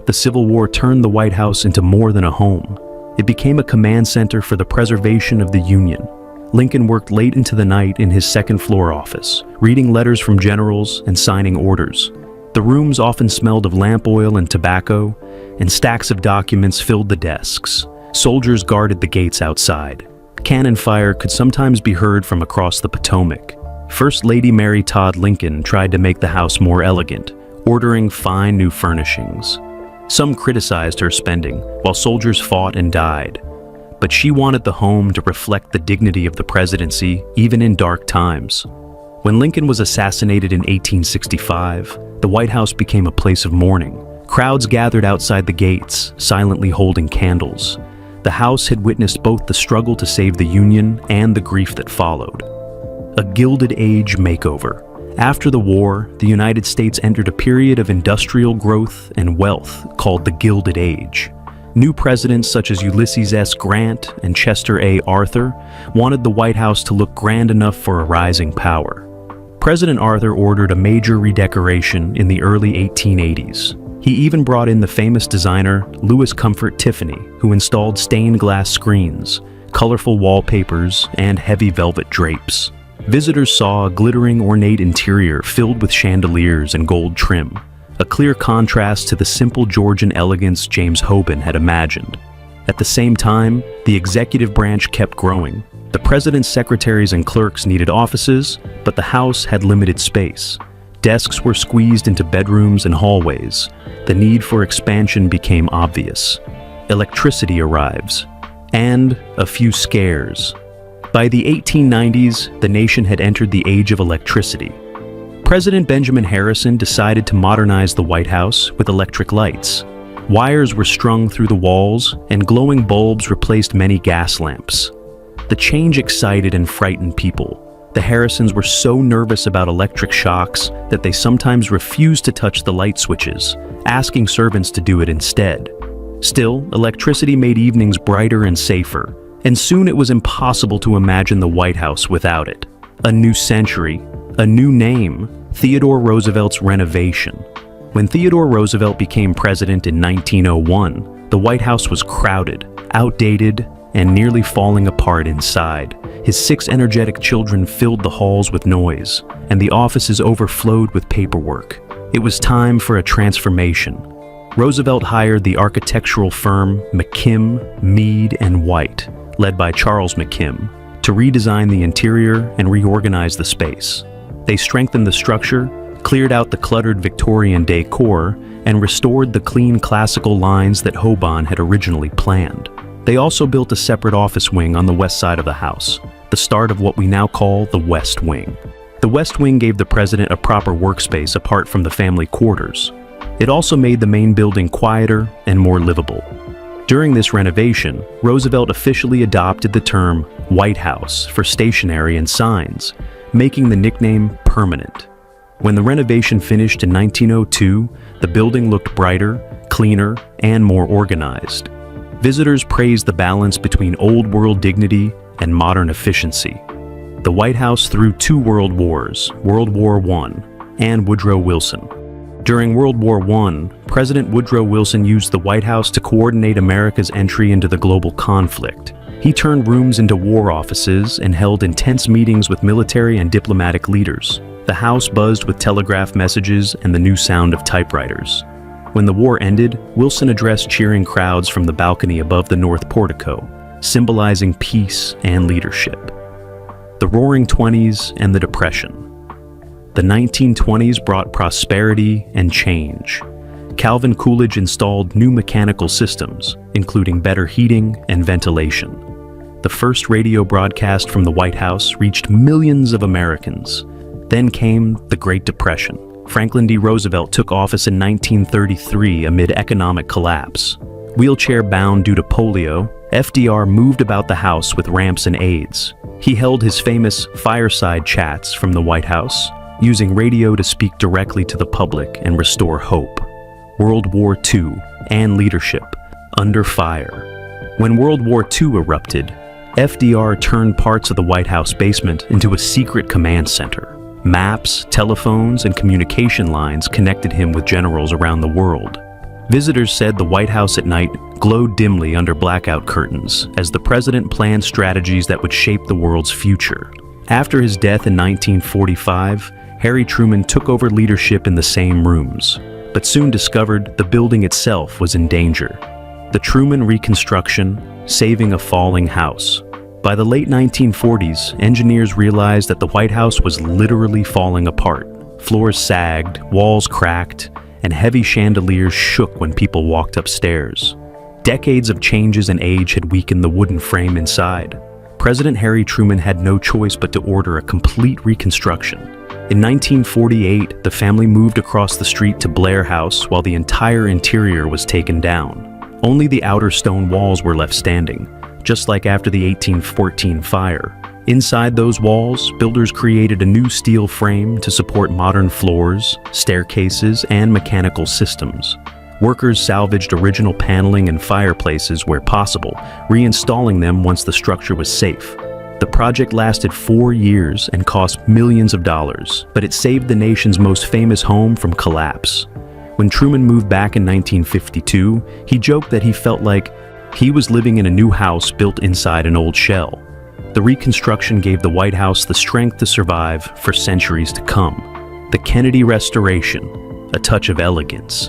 Speaker 1: The Civil War turned the White House into more than a home. It became a command center for the preservation of the Union. Lincoln worked late into the night in his second-floor office, reading letters from generals and signing orders. The rooms often smelled of lamp oil and tobacco, and stacks of documents filled the desks. Soldiers guarded the gates outside. Cannon fire could sometimes be heard from across the Potomac. First Lady Mary Todd Lincoln tried to make the house more elegant, ordering fine new furnishings. Some criticized her spending, while soldiers fought and died. But she wanted the home to reflect the dignity of the presidency, even in dark times. When Lincoln was assassinated in 1865, the White House became a place of mourning. Crowds gathered outside the gates, silently holding candles. The House had witnessed both the struggle to save the Union and the grief that followed. A Gilded Age makeover. After the war, the United States entered a period of industrial growth and wealth called the Gilded Age. New presidents such as Ulysses S. Grant and Chester A. Arthur wanted the White House to look grand enough for a rising power. President Arthur ordered a major redecoration in the early 1880s. He even brought in the famous designer Louis Comfort Tiffany, who installed stained glass screens, colorful wallpapers, and heavy velvet drapes. Visitors saw a glittering ornate interior filled with chandeliers and gold trim, a clear contrast to the simple Georgian elegance James Hoban had imagined. At the same time, the executive branch kept growing. The president's secretaries and clerks needed offices, but the House had limited space. Desks were squeezed into bedrooms and hallways. The need for expansion became obvious. Electricity arrives, and a few scares. By the 1890s, the nation had entered the age of electricity. President Benjamin Harrison decided to modernize the White House with electric lights. Wires were strung through the walls, and glowing bulbs replaced many gas lamps. The change excited and frightened people. The Harrisons were so nervous about electric shocks that they sometimes refused to touch the light switches, asking servants to do it instead. Still, electricity made evenings brighter and safer, and soon it was impossible to imagine the White House without it. A new century, a new name, Theodore Roosevelt's renovation. When Theodore Roosevelt became president in 1901, the White House was crowded, outdated, and nearly falling apart inside. His 6 energetic children filled the halls with noise, and the offices overflowed with paperwork. It was time for a transformation. Roosevelt hired the architectural firm McKim, Mead, and White, led by Charles McKim, to redesign the interior and reorganize the space. They strengthened the structure, cleared out the cluttered Victorian decor, and restored the clean classical lines that Hoban had originally planned. They also built a separate office wing on the west side of the house, the start of what we now call the West Wing. The West Wing gave the president a proper workspace apart from the family quarters. It also made the main building quieter and more livable. During this renovation, Roosevelt officially adopted the term White House for stationery and signs, making the nickname permanent. When the renovation finished in 1902, the building looked brighter, cleaner, and more organized. Visitors praised the balance between old-world dignity and modern efficiency. The White House through 2 world wars, World War I and Woodrow Wilson. During World War I, President Woodrow Wilson used the White House to coordinate America's entry into the global conflict. He turned rooms into war offices and held intense meetings with military and diplomatic leaders. The House buzzed with telegraph messages and the new sound of typewriters. When the war ended, Wilson addressed cheering crowds from the balcony above the North Portico, symbolizing peace and leadership. The Roaring Twenties and the Depression. The 1920s brought prosperity and change. Calvin Coolidge installed new mechanical systems, including better heating and ventilation. The first radio broadcast from the White House reached millions of Americans. Then came the Great Depression. Franklin D. Roosevelt took office in 1933 amid economic collapse. Wheelchair-bound due to polio, FDR moved about the House with ramps and aids. He held his famous fireside chats from the White House, using radio to speak directly to the public and restore hope. World War II and leadership, under fire. When World War II erupted, FDR turned parts of the White House basement into a secret command center. Maps, telephones, and communication lines connected him with generals around the world. Visitors said the White House at night glowed dimly under blackout curtains as the president planned strategies that would shape the world's future. After his death in 1945, Harry Truman took over leadership in the same rooms, but soon discovered the building itself was in danger. The Truman Reconstruction, saving a falling house. By the late 1940s, engineers realized that the White House was literally falling apart. Floors sagged, walls cracked, and heavy chandeliers shook when people walked upstairs. Decades of changes and age had weakened the wooden frame inside. President Harry Truman had no choice but to order a complete reconstruction. In 1948, the family moved across the street to Blair House while the entire interior was taken down. Only the outer stone walls were left standing, just like after the 1814 fire. Inside those walls, builders created a new steel frame to support modern floors, staircases, and mechanical systems. Workers salvaged original paneling and fireplaces where possible, reinstalling them once the structure was safe. The project lasted 4 years and cost millions of dollars, but it saved the nation's most famous home from collapse. When Truman moved back in 1952, he joked that he felt like he was living in a new house built inside an old shell. The reconstruction gave the White House the strength to survive for centuries to come. The Kennedy Restoration, a touch of elegance.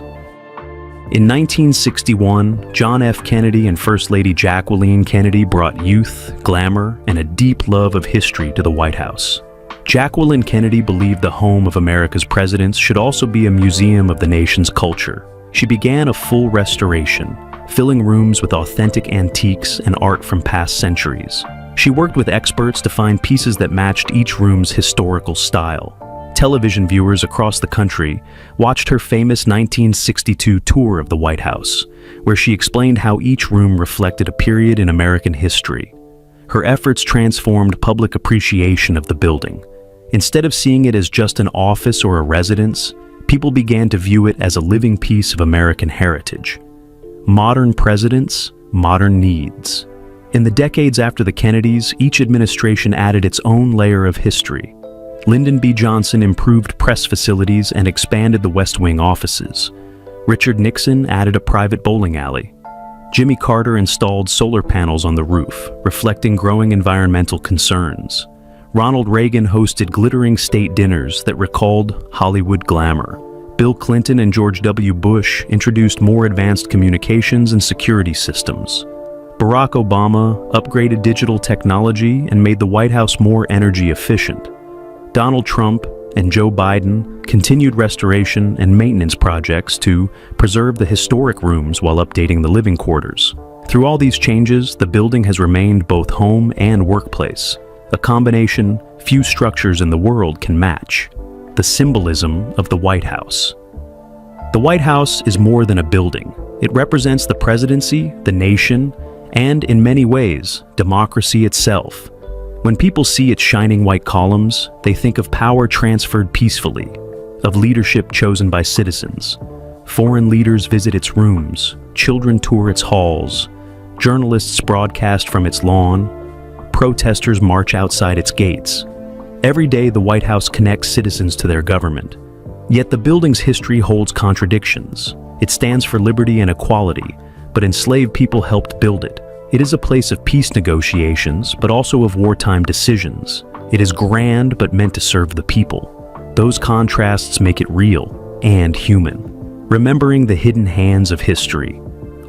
Speaker 1: In 1961, John F. Kennedy and First Lady Jacqueline Kennedy brought youth, glamour, and a deep love of history to the White House. Jacqueline Kennedy believed the home of America's presidents should also be a museum of the nation's culture. She began a full restoration, filling rooms with authentic antiques and art from past centuries. She worked with experts to find pieces that matched each room's historical style. Television viewers across the country watched her famous 1962 tour of the White House, where she explained how each room reflected a period in American history. Her efforts transformed public appreciation of the building. Instead of seeing it as just an office or a residence, people began to view it as a living piece of American heritage. Modern presidents, modern needs. In the decades after the Kennedys, each administration added its own layer of history. Lyndon B. Johnson improved press facilities and expanded the West Wing offices. Richard Nixon added a private bowling alley. Jimmy Carter installed solar panels on the roof, reflecting growing environmental concerns. Ronald Reagan hosted glittering state dinners that recalled Hollywood glamour. Bill Clinton and George W. Bush introduced more advanced communications and security systems. Barack Obama upgraded digital technology and made the White House more energy efficient. Donald Trump and Joe Biden continued restoration and maintenance projects to preserve the historic rooms while updating the living quarters. Through all these changes, the building has remained both home and workplace, a combination few structures in the world can match. The symbolism of the White House. The White House is more than a building. It represents the presidency, the nation, and in many ways, democracy itself. When people see its shining white columns, they think of power transferred peacefully, of leadership chosen by citizens. Foreign leaders visit its rooms, children tour its halls, journalists broadcast from its lawn, protesters march outside its gates. Every day, the White House connects citizens to their government. Yet the building's history holds contradictions. It stands for liberty and equality, but enslaved people helped build it. It is a place of peace negotiations, but also of wartime decisions. It is grand, but meant to serve the people. Those contrasts make it real and human. Remembering the hidden hands of history.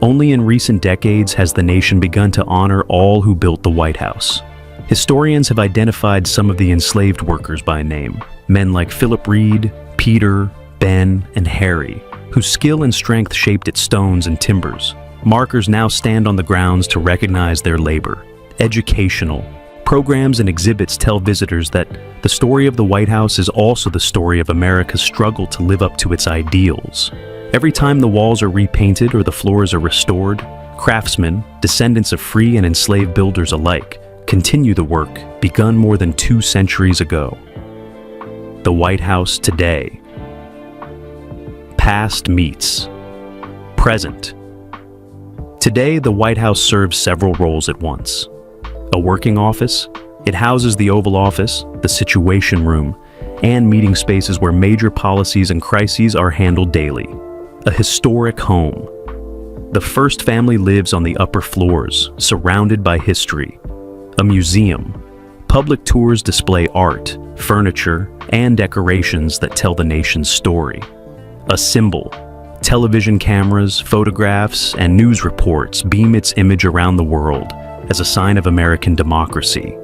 Speaker 1: Only in recent decades has the nation begun to honor all who built the White House. Historians have identified some of the enslaved workers by name. Men like Philip Reed, Peter, Ben, and Harry, whose skill and strength shaped its stones and timbers. Markers now stand on the grounds to recognize their labor. Educational. Programs and exhibits tell visitors that the story of the White House is also the story of America's struggle to live up to its ideals. Every time the walls are repainted or the floors are restored, craftsmen, descendants of free and enslaved builders alike, continue the work begun more than 2 centuries ago. The White House today. Past meets present. Today, the White House serves several roles at once. A working office, it houses the Oval Office, the Situation Room, and meeting spaces where major policies and crises are handled daily. A historic home. The first family lives on the upper floors, surrounded by history. A museum. Public tours display art, furniture, and decorations that tell the nation's story. A symbol. Television cameras, photographs, and news reports beam its image around the world as a sign of American democracy.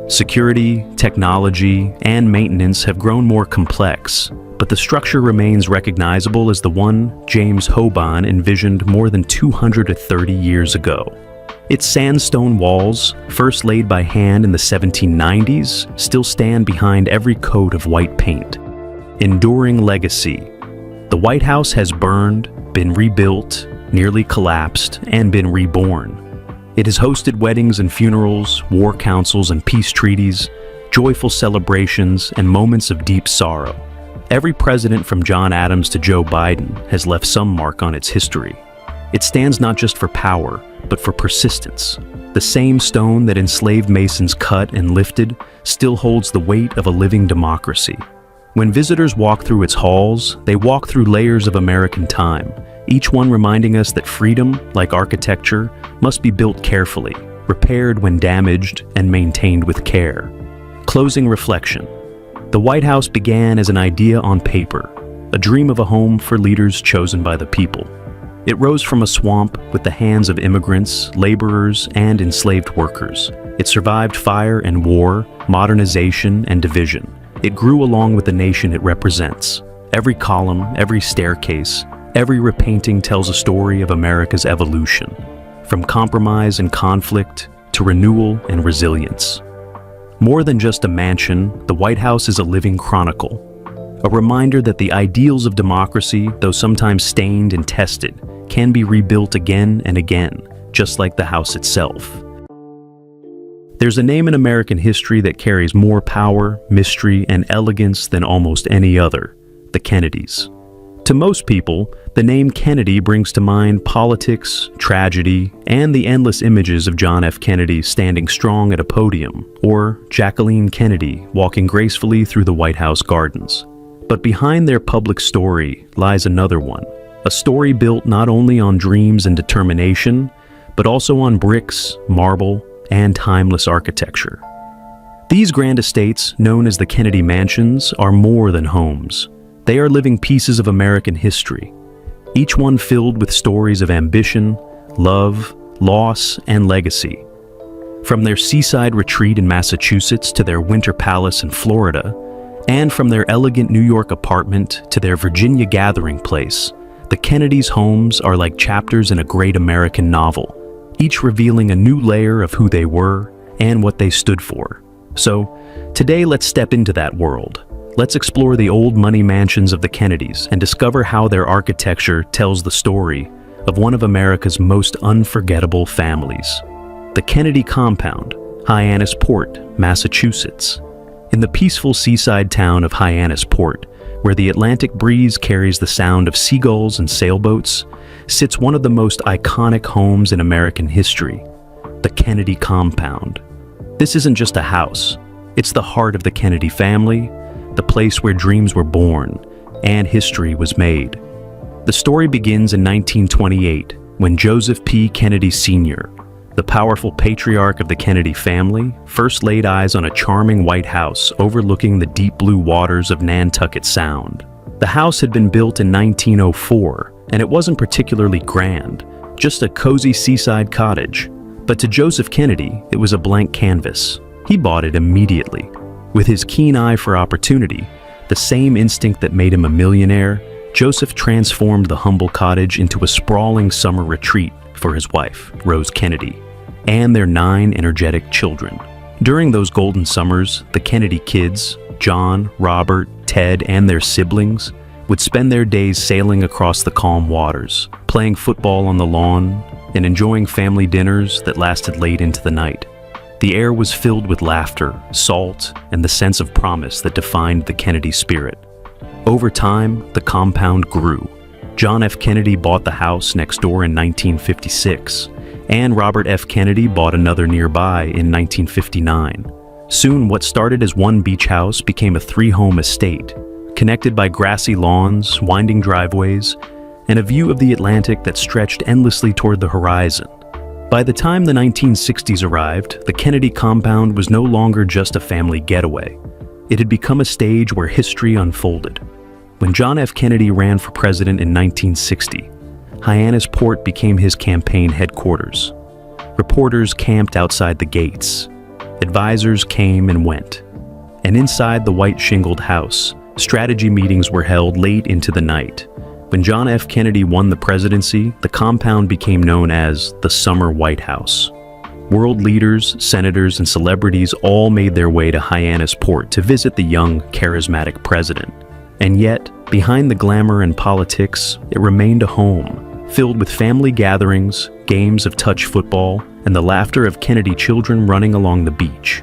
Speaker 1: Security, technology, and maintenance have grown more complex, but the structure remains recognizable as the one James Hoban envisioned more than 230 years ago. Its sandstone walls, first laid by hand in the 1790s, still stand behind every coat of white paint. Enduring legacy. The White House has burned, been rebuilt, nearly collapsed, and been reborn. It has hosted weddings and funerals, war councils and peace treaties, joyful celebrations, and moments of deep sorrow. Every president from John Adams to Joe Biden has left some mark on its history. It stands not just for power, but for persistence. The same stone that enslaved Masons cut and lifted still holds the weight of a living democracy. When visitors walk through its halls, they walk through layers of American time, each one reminding us that freedom, like architecture, must be built carefully, repaired when damaged, and maintained with care. Closing reflection. The White House began as an idea on paper, a dream of a home for leaders chosen by the people. It rose from a swamp with the hands of immigrants, laborers, and enslaved workers. It survived fire and war, modernization and division. It grew along with the nation it represents. Every column, every staircase, every repainting tells a story of America's evolution, from compromise and conflict to renewal and resilience. More than just a mansion, the White House is a living chronicle, a reminder that the ideals of democracy, though sometimes stained and tested, can be rebuilt again and again, just like the house itself. There's a name in American history that carries more power, mystery, and elegance than almost any other: the Kennedys. To most people, the name Kennedy brings to mind politics, tragedy, and the endless images of John F. Kennedy standing strong at a podium, or Jacqueline Kennedy walking gracefully through the White House gardens. But behind their public story lies another one, a story built not only on dreams and determination, but also on bricks, marble, and timeless architecture. These grand estates, known as the Kennedy Mansions, are more than homes. They are living pieces of American history, each one filled with stories of ambition, love, loss, and legacy. From their seaside retreat in Massachusetts to their winter palace in Florida, and from their elegant New York apartment to their Virginia gathering place, the Kennedys' homes are like chapters in a great American novel, each revealing a new layer of who they were and what they stood for. So, today let's step into that world. Let's explore the old money mansions of the Kennedys and discover how their architecture tells the story of one of America's most unforgettable families. The Kennedy Compound, Hyannisport, Massachusetts. In the peaceful seaside town of Hyannisport, where the Atlantic breeze carries the sound of seagulls and sailboats, sits one of the most iconic homes in American history, the Kennedy Compound. This isn't just a house, it's the heart of the Kennedy family, the place where dreams were born and history was made. The story begins in 1928, when Joseph P. Kennedy Sr., the powerful patriarch of the Kennedy family, first laid eyes on a charming white house overlooking the deep blue waters of Nantucket Sound. The house had been built in 1904, and it wasn't particularly grand, just a cozy seaside cottage. But to Joseph Kennedy, it was a blank canvas. He bought it immediately. With his keen eye for opportunity, the same instinct that made him a millionaire, Joseph transformed the humble cottage into a sprawling summer retreat for his wife, Rose Kennedy, and their 9 energetic children. During those golden summers, the Kennedy kids, John, Robert, Ted, and their siblings, would spend their days sailing across the calm waters, playing football on the lawn, and enjoying family dinners that lasted late into the night. The air was filled with laughter, salt, and the sense of promise that defined the Kennedy spirit. Over time, the compound grew. John F. Kennedy bought the house next door in 1956, and Robert F. Kennedy bought another nearby in 1959. Soon, what started as one beach house became a 3-home estate, connected by grassy lawns, winding driveways, and a view of the Atlantic that stretched endlessly toward the horizon. By the time the 1960s arrived, the Kennedy compound was no longer just a family getaway. It had become a stage where history unfolded. When John F. Kennedy ran for president in 1960, Hyannisport became his campaign headquarters. Reporters camped outside the gates. Advisors came and went. And inside the white shingled house, strategy meetings were held late into the night. When John F. Kennedy won the presidency, the compound became known as the Summer White House. World leaders, senators, and celebrities all made their way to Hyannisport to visit the young, charismatic president. And yet, behind the glamour and politics, it remained a home, filled with family gatherings, games of touch football, and the laughter of Kennedy children running along the beach.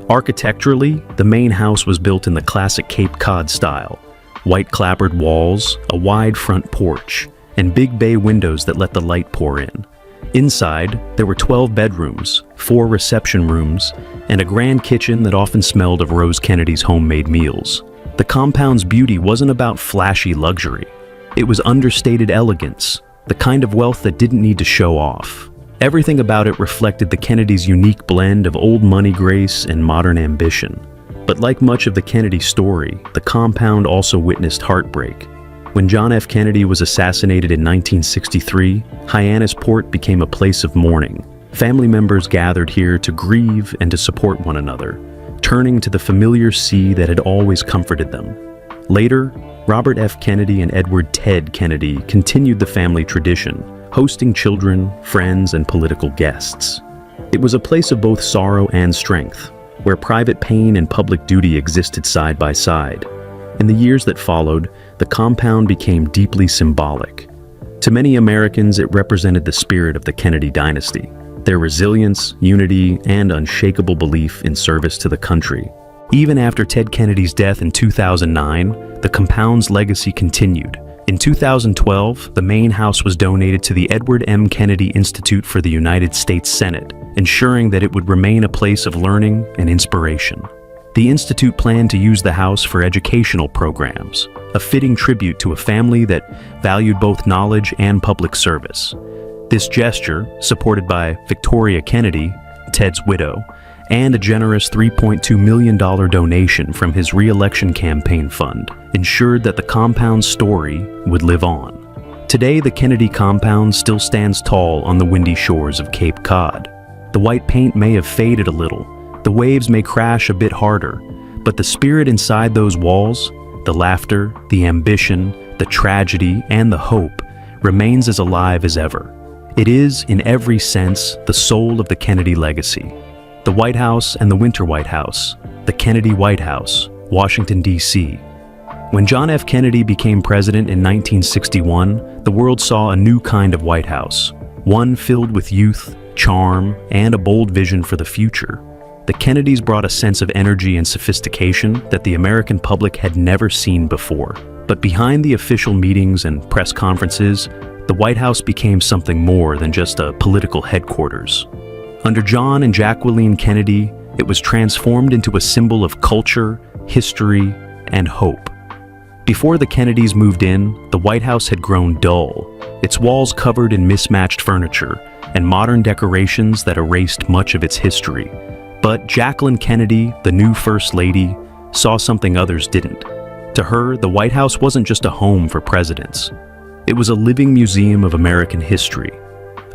Speaker 1: Architecturally, the main house was built in the classic Cape Cod style. White clapboard walls, a wide front porch, and big bay windows that let the light pour in. Inside, there were 12 bedrooms, 4 reception rooms, and a grand kitchen that often smelled of Rose Kennedy's homemade meals. The compound's beauty wasn't about flashy luxury. It was understated elegance, the kind of wealth that didn't need to show off. Everything about it reflected the Kennedys' unique blend of old money grace and modern ambition. But like much of the Kennedy story, the compound also witnessed heartbreak. When John F. Kennedy was assassinated in 1963, Hyannisport became a place of mourning. Family members gathered here to grieve and to support one another, turning to the familiar sea that had always comforted them. Later, Robert F. Kennedy and Edward Ted Kennedy continued the family tradition, hosting children, friends, and political guests. It was a place of both sorrow and strength, where private pain and public duty existed side by side. In the years that followed, the compound became deeply symbolic. To many Americans, it represented the spirit of the Kennedy dynasty, their resilience, unity, and unshakable belief in service to the country. Even after Ted Kennedy's death in 2009, the compound's legacy continued. In 2012, the main house was donated to the Edward M. Kennedy Institute for the United States Senate, ensuring that it would remain a place of learning and inspiration. The Institute planned to use the house for educational programs, a fitting tribute to a family that valued both knowledge and public service. This gesture, supported by Victoria Kennedy, Ted's widow, and a generous $3.2 million donation from his re-election campaign fund, ensured that the compound's story would live on. Today, the Kennedy compound still stands tall on the windy shores of Cape Cod. The white paint may have faded a little, the waves may crash a bit harder, but the spirit inside those walls, the laughter, the ambition, the tragedy, and the hope, remains as alive as ever. It is, in every sense, the soul of the Kennedy legacy. The White House and the Winter White House, the Kennedy White House, Washington, D.C. When John F. Kennedy became president in 1961, the world saw a new kind of White House, one filled with youth, charm, and a bold vision for the future. The Kennedys brought a sense of energy and sophistication that the American public had never seen before. But behind the official meetings and press conferences, the White House became something more than just a political headquarters. Under John and Jacqueline Kennedy, it was transformed into a symbol of culture, history, and hope. Before the Kennedys moved in, the White House had grown dull, its walls covered in mismatched furniture and modern decorations that erased much of its history. But Jacqueline Kennedy, the new First Lady, saw something others didn't. To her, the White House wasn't just a home for presidents. It was a living museum of American history,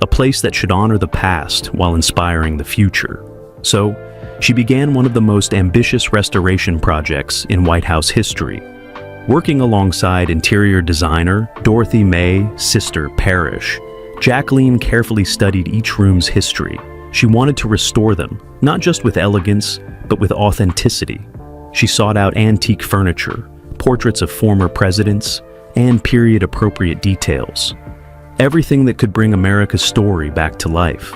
Speaker 1: a place that should honor the past while inspiring the future. So, she began one of the most ambitious restoration projects in White House history. Working alongside interior designer Dorothy May Sister Parrish, Jacqueline carefully studied each room's history. She wanted to restore them, not just with elegance, but with authenticity. She sought out antique furniture, portraits of former presidents, and period-appropriate details. Everything that could bring America's story back to life.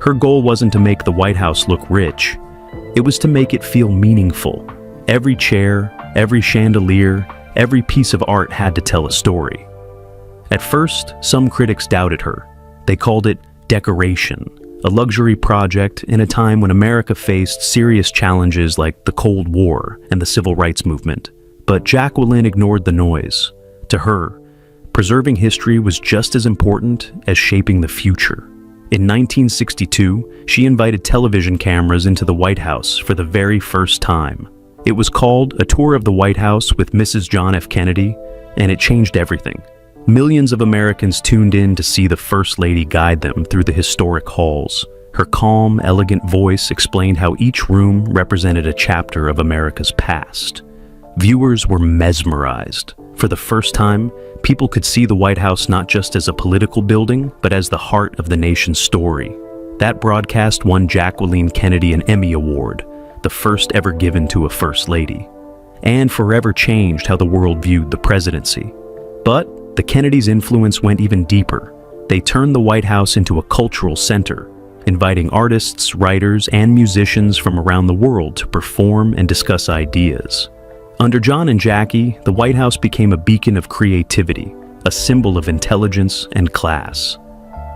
Speaker 1: Her goal wasn't to make the White House look rich. It was to make it feel meaningful. Every chair, every chandelier, every piece of art had to tell a story. At first, some critics doubted her. They called it decoration, a luxury project in a time when America faced serious challenges like the Cold War and the Civil Rights Movement. But Jacqueline ignored the noise. To her, preserving history was just as important as shaping the future. In 1962, she invited television cameras into the White House for the very first time. It was called A Tour of the White House with Mrs. John F. Kennedy, and it changed everything. Millions of Americans tuned in to see the First Lady guide them through the historic halls, Her calm, elegant voice explained how each room represented a chapter of America's past. Viewers were mesmerized. For the first time, people could see the White House not just as a political building, but as the heart of the nation's story. That broadcast won Jacqueline Kennedy an Emmy Award, the first ever given to a First Lady, and forever changed how the world viewed the presidency. But the Kennedys' influence went even deeper. They turned the White House into a cultural center, inviting artists, writers, and musicians from around the world to perform and discuss ideas. Under John and Jackie, the White House became a beacon of creativity, a symbol of intelligence and class.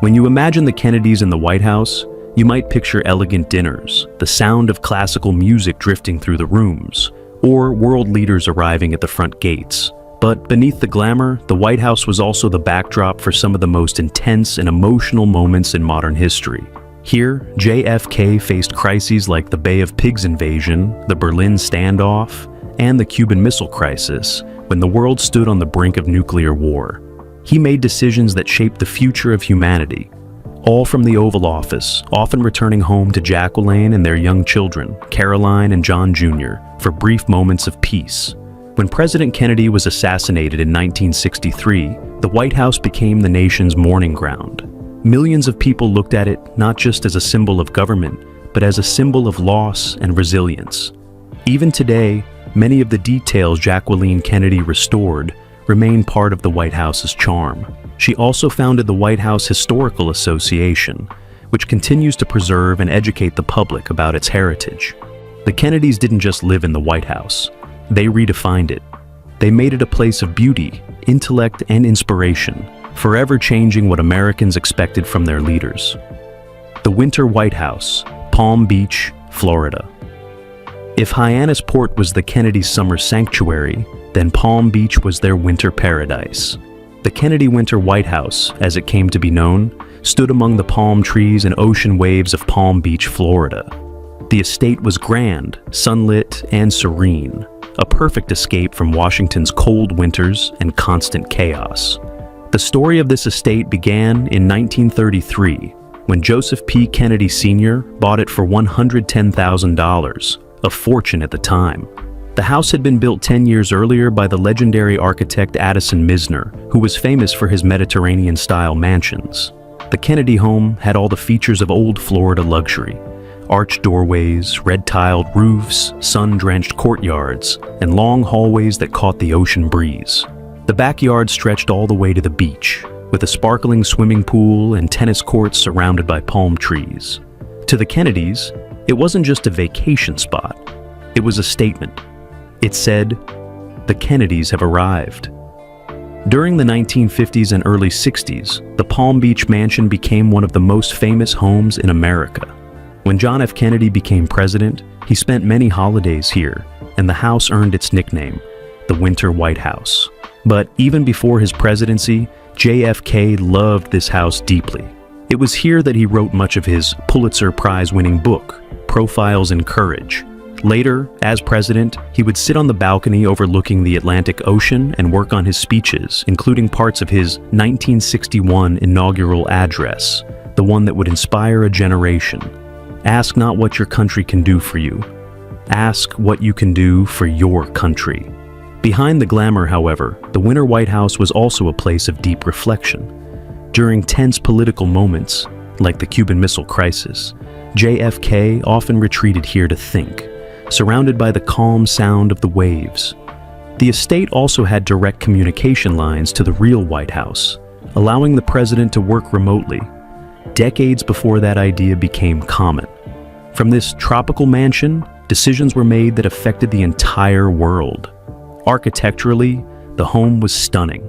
Speaker 1: When you imagine the Kennedys in the White House, you might picture elegant dinners, the sound of classical music drifting through the rooms, or world leaders arriving at the front gates. But beneath the glamour, the White House was also the backdrop for some of the most intense and emotional moments in modern history. Here, JFK faced crises like the Bay of Pigs invasion, the Berlin standoff, and the Cuban Missile Crisis, when the world stood on the brink of nuclear war. He made decisions that shaped the future of humanity, all from the Oval Office, often returning home to Jacqueline and their young children, Caroline and John Jr., for brief moments of peace. When President Kennedy was assassinated in 1963, the White House became the nation's mourning ground. Millions of people looked at it not just as a symbol of government, but as a symbol of loss and resilience. Even today, many of the details Jacqueline Kennedy restored remain part of the White House's charm. She also founded the White House Historical Association, which continues to preserve and educate the public about its heritage. The Kennedys didn't just live in the White House. They redefined it. They made it a place of beauty, intellect, and inspiration, forever changing what Americans expected from their leaders. The Winter White House, Palm Beach, Florida. If Hyannisport was the Kennedys' summer sanctuary, then Palm Beach was their winter paradise. The Kennedy Winter White House, as it came to be known, stood among the palm trees and ocean waves of Palm Beach, Florida. The estate was grand, sunlit, and serene, a perfect escape from Washington's cold winters and constant chaos. The story of this estate began in 1933, when Joseph P. Kennedy Sr. bought it for $110,000, a fortune at the time. The house had been built 10 years earlier by the legendary architect Addison Mizner, who was famous for his Mediterranean-style mansions. The Kennedy home had all the features of old Florida luxury: arched doorways, red-tiled roofs, sun-drenched courtyards, and long hallways that caught the ocean breeze. The backyard stretched all the way to the beach, with a sparkling swimming pool and tennis courts surrounded by palm trees. To the Kennedys, it wasn't just a vacation spot. It was a statement. It said, "The Kennedys have arrived." During the 1950s and early 60s, the Palm Beach mansion became one of the most famous homes in America. When John F. Kennedy became president, he spent many holidays here, and the house earned its nickname, the Winter White House. But even before his presidency, JFK loved this house deeply. It was here that he wrote much of his Pulitzer Prize-winning book, Profiles in Courage. Later, as president, he would sit on the balcony overlooking the Atlantic Ocean and work on his speeches, including parts of his 1961 inaugural address, the one that would inspire a generation. Ask not what your country can do for you. Ask what you can do for your country. Behind the glamour, however, the Winter White House was also a place of deep reflection. During tense political moments, like the Cuban Missile Crisis, JFK often retreated here to think, surrounded by the calm sound of the waves. The estate also had direct communication lines to the real White House, allowing the president to work remotely, decades before that idea became common. From this tropical mansion, decisions were made that affected the entire world. Architecturally, the home was stunning.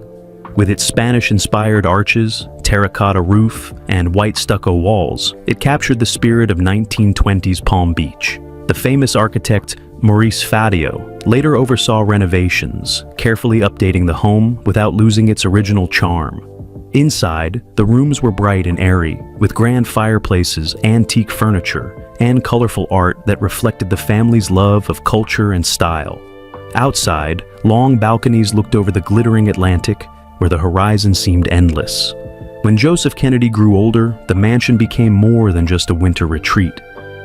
Speaker 1: With its Spanish-inspired arches, terracotta roof, and white stucco walls, it captured the spirit of 1920s Palm Beach. The famous architect Maurice Fadio later oversaw renovations, carefully updating the home without losing its original charm. Inside, the rooms were bright and airy, with grand fireplaces, antique furniture, and colorful art that reflected the family's love of culture and style. Outside, long balconies looked over the glittering Atlantic, where the horizon seemed endless. When Joseph Kennedy grew older, the mansion became more than just a winter retreat.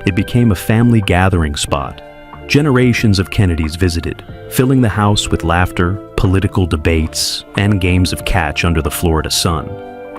Speaker 1: It became a family gathering spot. Generations of Kennedys visited, filling the house with laughter, political debates, and games of catch under the Florida sun.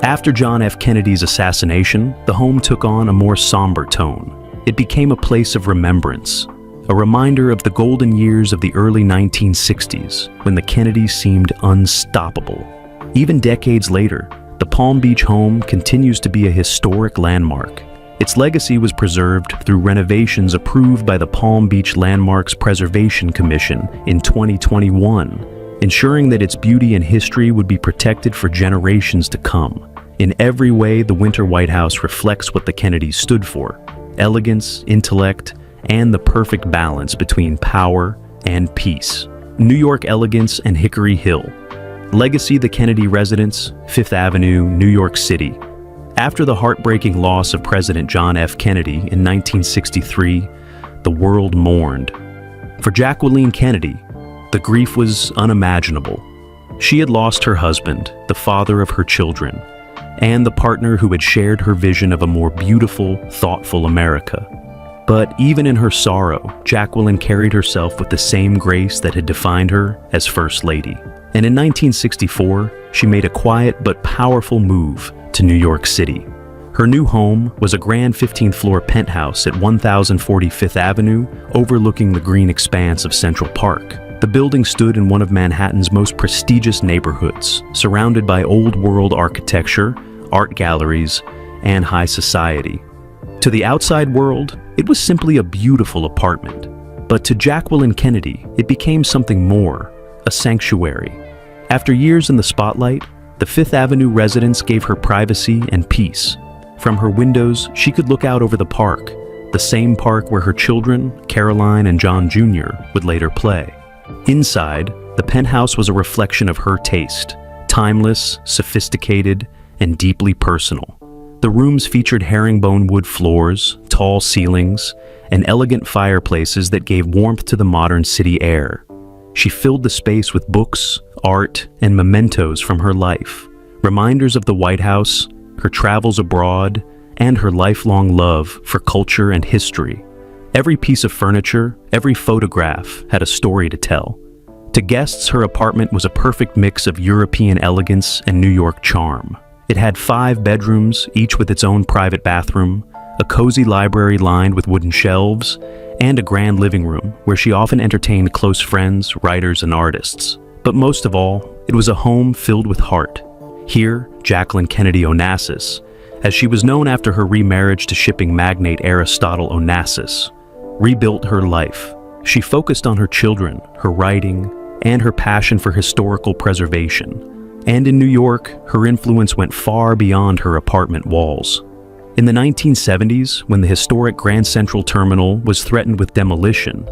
Speaker 1: After John F. Kennedy's assassination, the home took on a more somber tone. It became a place of remembrance, a reminder of the golden years of the early 1960s, when the Kennedys seemed unstoppable. Even decades later, the Palm Beach home continues to be a historic landmark. Its legacy was preserved through renovations approved by the Palm Beach Landmarks Preservation Commission in 2021, ensuring that its beauty and history would be protected for generations to come. In every way, the Winter White House reflects what the Kennedys stood for: elegance, intellect, and the perfect balance between power and peace. New York elegance and Hickory Hill. Legacy: the Kennedy residence, 5th Avenue, New York City. After the heartbreaking loss of President John F. Kennedy in 1963, the world mourned. For Jacqueline Kennedy, the grief was unimaginable. She had lost her husband, the father of her children, and the partner who had shared her vision of a more beautiful, thoughtful America. But even in her sorrow, Jacqueline carried herself with the same grace that had defined her as First Lady. And in 1964, she made a quiet but powerful move to New York City. Her new home was a grand 15th-floor penthouse at 1040 Fifth Avenue, overlooking the green expanse of Central Park. The building stood in one of Manhattan's most prestigious neighborhoods, surrounded by old-world architecture, art galleries, and high society. To the outside world, it was simply a beautiful apartment. But to Jacqueline Kennedy, it became something more, a sanctuary. After years in the spotlight, the Fifth Avenue residence gave her privacy and peace. From her windows, she could look out over the park, the same park where her children, Caroline and John Jr., would later play. Inside, the penthouse was a reflection of her taste, timeless, sophisticated, and deeply personal. The rooms featured herringbone wood floors, tall ceilings, and elegant fireplaces that gave warmth to the modern city air. She filled the space with books, art, and mementos from her life, reminders of the White House, her travels abroad, and her lifelong love for culture and history. Every piece of furniture, every photograph had a story to tell. To guests, her apartment was a perfect mix of European elegance and New York charm. It had 5 bedrooms, each with its own private bathroom, a cozy library lined with wooden shelves, and a grand living room where she often entertained close friends, writers, and artists. But most of all, it was a home filled with heart. Here, Jacqueline Kennedy Onassis, as she was known after her remarriage to shipping magnate Aristotle Onassis, rebuilt her life. She focused on her children, her writing, and her passion for historical preservation. And in New York, her influence went far beyond her apartment walls. In the 1970s, when the historic Grand Central Terminal was threatened with demolition,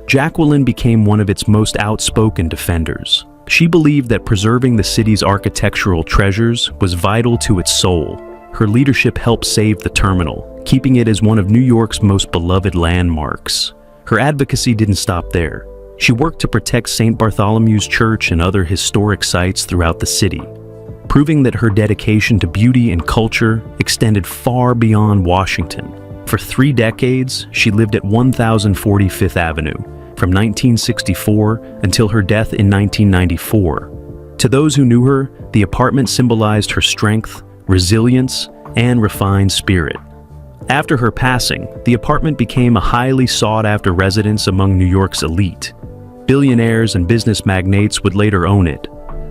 Speaker 1: Jacqueline became one of its most outspoken defenders. She believed that preserving the city's architectural treasures was vital to its soul. Her leadership helped save the terminal, keeping it as one of New York's most beloved landmarks. Her advocacy didn't stop there. She worked to protect St. Bartholomew's Church and other historic sites throughout the city, proving that her dedication to beauty and culture extended far beyond Washington. For 3 decades, she lived at 1040 Fifth Avenue, from 1964 until her death in 1994. To those who knew her, the apartment symbolized her strength, resilience, and refined spirit. After her passing, the apartment became a highly sought-after residence among New York's elite. Billionaires and business magnates would later own it,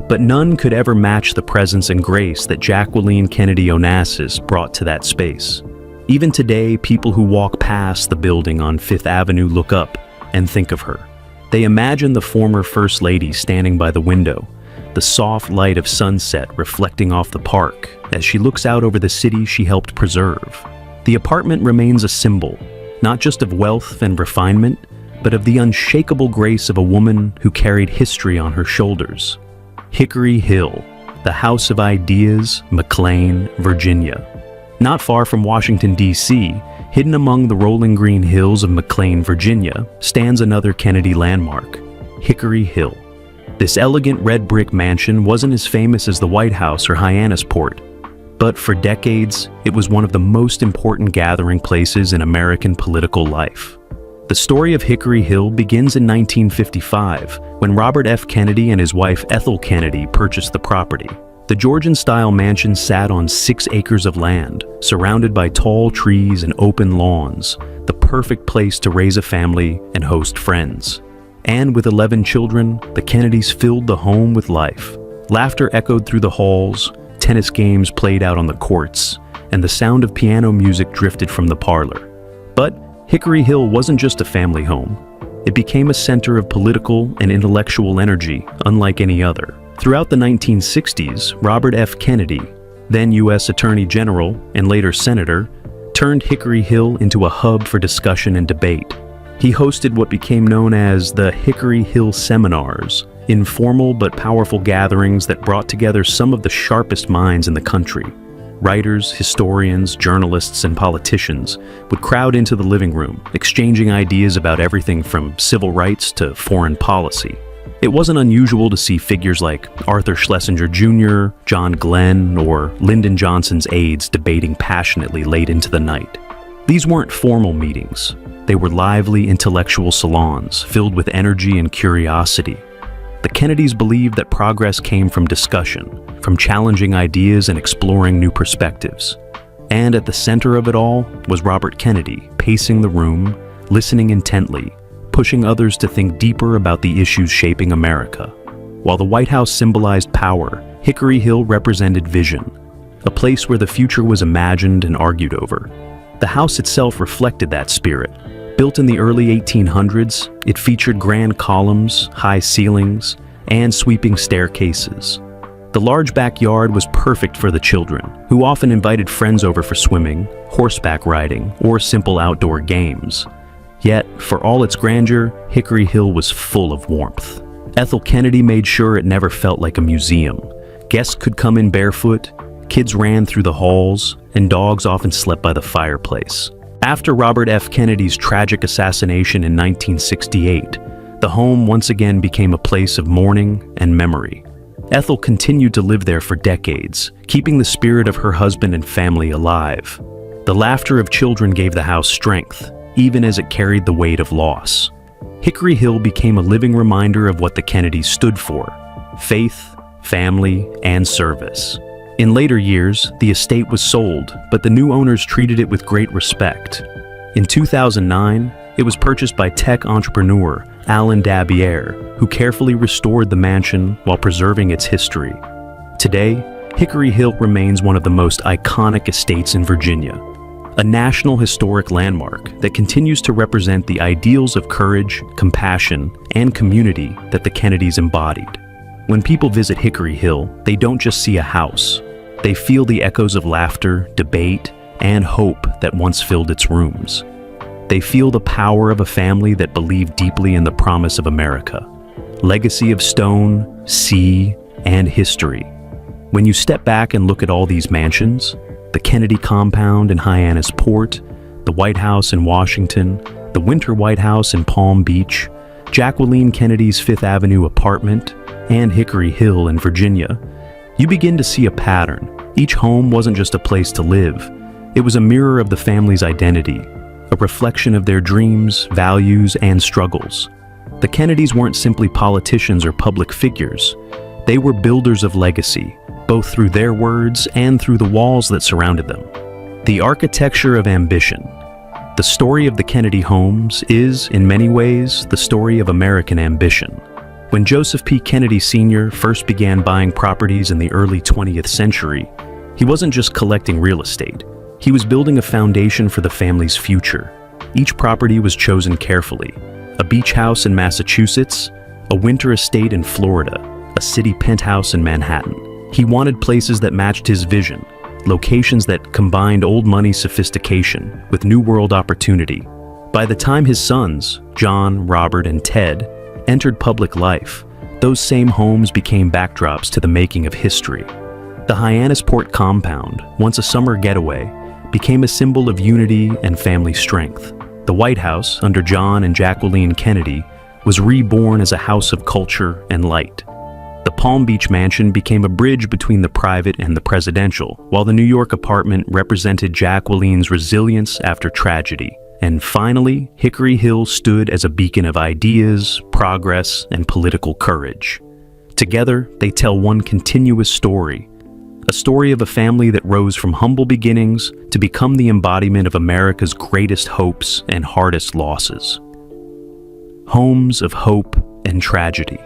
Speaker 1: but none could ever match the presence and grace that Jacqueline Kennedy Onassis brought to that space. Even today, people who walk past the building on Fifth Avenue look up and think of her. They imagine the former First Lady standing by the window, the soft light of sunset reflecting off the park as she looks out over the city she helped preserve. The apartment remains a symbol, not just of wealth and refinement, but of the unshakable grace of a woman who carried history on her shoulders. Hickory Hill, the House of Ideas, McLean, Virginia. Not far from Washington, D.C., hidden among the rolling green hills of McLean, Virginia, stands another Kennedy landmark, Hickory Hill. This elegant red brick mansion wasn't as famous as the White House or Hyannisport, But for decades, it was one of the most important gathering places in American political life. The story of Hickory Hill begins in 1955, when Robert F. Kennedy and his wife Ethel Kennedy purchased the property. The Georgian-style mansion sat on 6 acres of land, surrounded by tall trees and open lawns, the perfect place to raise a family and host friends. And with 11 children, the Kennedys filled the home with life. Laughter echoed through the halls, tennis games played out on the courts, and the sound of piano music drifted from the parlor. But Hickory Hill wasn't just a family home. It became a center of political and intellectual energy unlike any other. Throughout the 1960s, Robert F. Kennedy, then U.S. Attorney General and later Senator, turned Hickory Hill into a hub for discussion and debate. He hosted what became known as the Hickory Hill Seminars, informal but powerful gatherings that brought together some of the sharpest minds in the country. Writers, historians, journalists, and politicians would crowd into the living room, exchanging ideas about everything from civil rights to foreign policy. It wasn't unusual to see figures like Arthur Schlesinger Jr., John Glenn, or Lyndon Johnson's aides debating passionately late into the night. These weren't formal meetings. They were lively intellectual salons filled with energy and curiosity. The Kennedys believed that progress came from discussion, from challenging ideas and exploring new perspectives. And at the center of it all was Robert Kennedy, pacing the room, listening intently, pushing others to think deeper about the issues shaping America. While the White House symbolized power, Hickory Hill represented vision, a place where the future was imagined and argued over. The house itself reflected that spirit. Built in the early 1800s, it featured grand columns, high ceilings, and sweeping staircases. The large backyard was perfect for the children, who often invited friends over for swimming, horseback riding, or simple outdoor games. Yet, for all its grandeur, Hickory Hill was full of warmth. Ethel Kennedy made sure it never felt like a museum. Guests could come in barefoot, kids ran through the halls, and dogs often slept by the fireplace. After Robert F. Kennedy's tragic assassination in 1968, the home once again became a place of mourning and memory. Ethel continued to live there for decades, keeping the spirit of her husband and family alive. The laughter of children gave the house strength, even as it carried the weight of loss. Hickory Hill became a living reminder of what the Kennedys stood for: faith, family, and service. In later years, the estate was sold, but the new owners treated it with great respect. In 2009, it was purchased by tech entrepreneur Alan Dabier, who carefully restored the mansion while preserving its history. Today, Hickory Hill remains one of the most iconic estates in Virginia, a national historic landmark that continues to represent the ideals of courage, compassion, and community that the Kennedys embodied. When people visit Hickory Hill, they don't just see a house. They feel the echoes of laughter, debate, and hope that once filled its rooms. They feel the power of a family that believed deeply in the promise of America, legacy of stone, sea, and history. When you step back and look at all these mansions, the Kennedy compound in Hyannisport, the White House in Washington, the Winter White House in Palm Beach, Jacqueline Kennedy's Fifth Avenue apartment, and Hickory Hill in Virginia, you begin to see a pattern. Each home wasn't just a place to live. It was a mirror of the family's identity, a reflection of their dreams, values, and struggles. The Kennedys weren't simply politicians or public figures. They were builders of legacy, both through their words and through the walls that surrounded them. The architecture of ambition. The story of the Kennedy homes is, in many ways, the story of American ambition. When Joseph P. Kennedy Sr. first began buying properties in the early 20th century, he wasn't just collecting real estate. He was building a foundation for the family's future. Each property was chosen carefully: a beach house in Massachusetts, a winter estate in Florida, a city penthouse in Manhattan. He wanted places that matched his vision, locations that combined old money sophistication with new world opportunity. By the time his sons, John, Robert, and Ted, entered public life, those same homes became backdrops to the making of history. The Hyannisport compound, once a summer getaway, became a symbol of unity and family strength. The White House, under John and Jacqueline Kennedy, was reborn as a house of culture and light. The Palm Beach mansion became a bridge between the private and the presidential, while the New York apartment represented Jacqueline's resilience after tragedy. And finally, Hickory Hill stood as a beacon of ideas, progress, and political courage. Together, they tell one continuous story, a story of a family that rose from humble beginnings to become the embodiment of America's greatest hopes and hardest losses. Homes of hope and tragedy.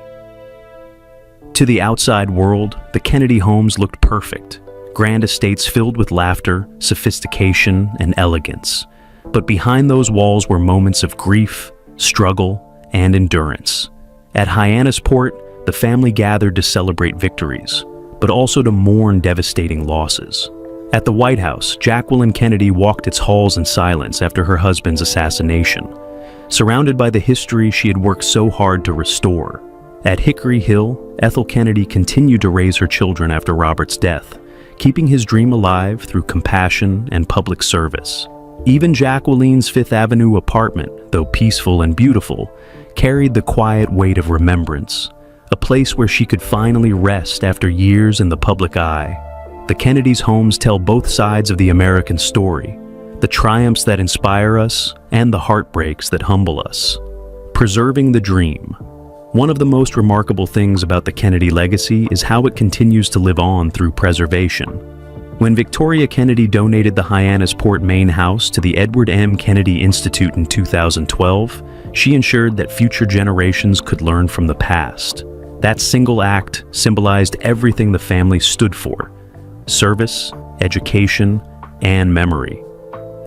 Speaker 1: To the outside world, the Kennedy homes looked perfect, grand estates filled with laughter, sophistication, and elegance. But behind those walls were moments of grief, struggle, and endurance. At Hyannisport, the family gathered to celebrate victories, but also to mourn devastating losses. At the White House, Jacqueline Kennedy walked its halls in silence after her husband's assassination, surrounded by the history she had worked so hard to restore. At Hickory Hill, Ethel Kennedy continued to raise her children after Robert's death, keeping his dream alive through compassion and public service. Even Jacqueline's Fifth Avenue apartment, though peaceful and beautiful, carried the quiet weight of remembrance, a place where she could finally rest after years in the public eye. The Kennedys' homes tell both sides of the American story, the triumphs that inspire us and the heartbreaks that humble us. Preserving the dream. One of the most remarkable things about the Kennedy legacy is how it continues to live on through preservation. When Victoria Kennedy donated the Hyannisport main house to the Edward M. Kennedy Institute in 2012, she ensured that future generations could learn from the past. That single act symbolized everything the family stood for: service, education, and memory.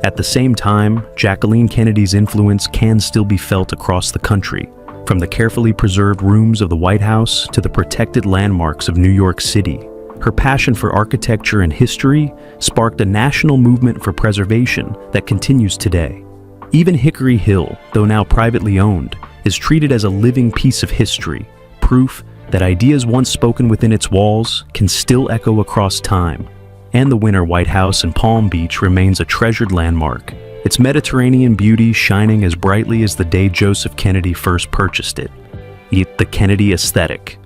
Speaker 1: At the same time, Jacqueline Kennedy's influence can still be felt across the country, from the carefully preserved rooms of the White House to the protected landmarks of New York City. Her passion for architecture and history sparked a national movement for preservation that continues today. Even Hickory Hill, though now privately owned, is treated as a living piece of history, proof that ideas once spoken within its walls can still echo across time. And the Winter White House in Palm Beach remains a treasured landmark, its Mediterranean beauty shining as brightly as the day Joseph Kennedy first purchased it. The Kennedy aesthetic.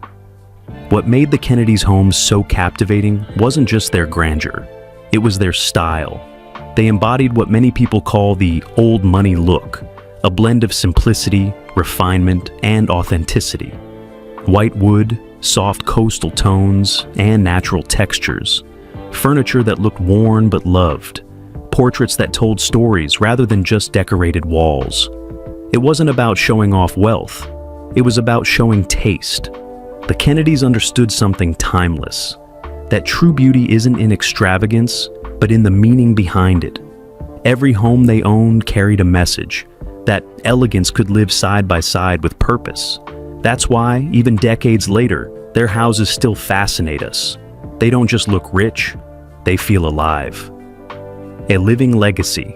Speaker 1: What made the Kennedys' homes so captivating wasn't just their grandeur, it was their style. They embodied what many people call the old money look, a blend of simplicity, refinement, and authenticity. White wood, soft coastal tones, and natural textures. Furniture that looked worn but loved. Portraits that told stories rather than just decorated walls. It wasn't about showing off wealth, it was about showing taste. The Kennedys understood something timeless, that true beauty isn't in extravagance, but in the meaning behind it. Every home they owned carried a message, that elegance could live side by side with purpose. That's why, even decades later, their houses still fascinate us. They don't just look rich, they feel alive. A living legacy.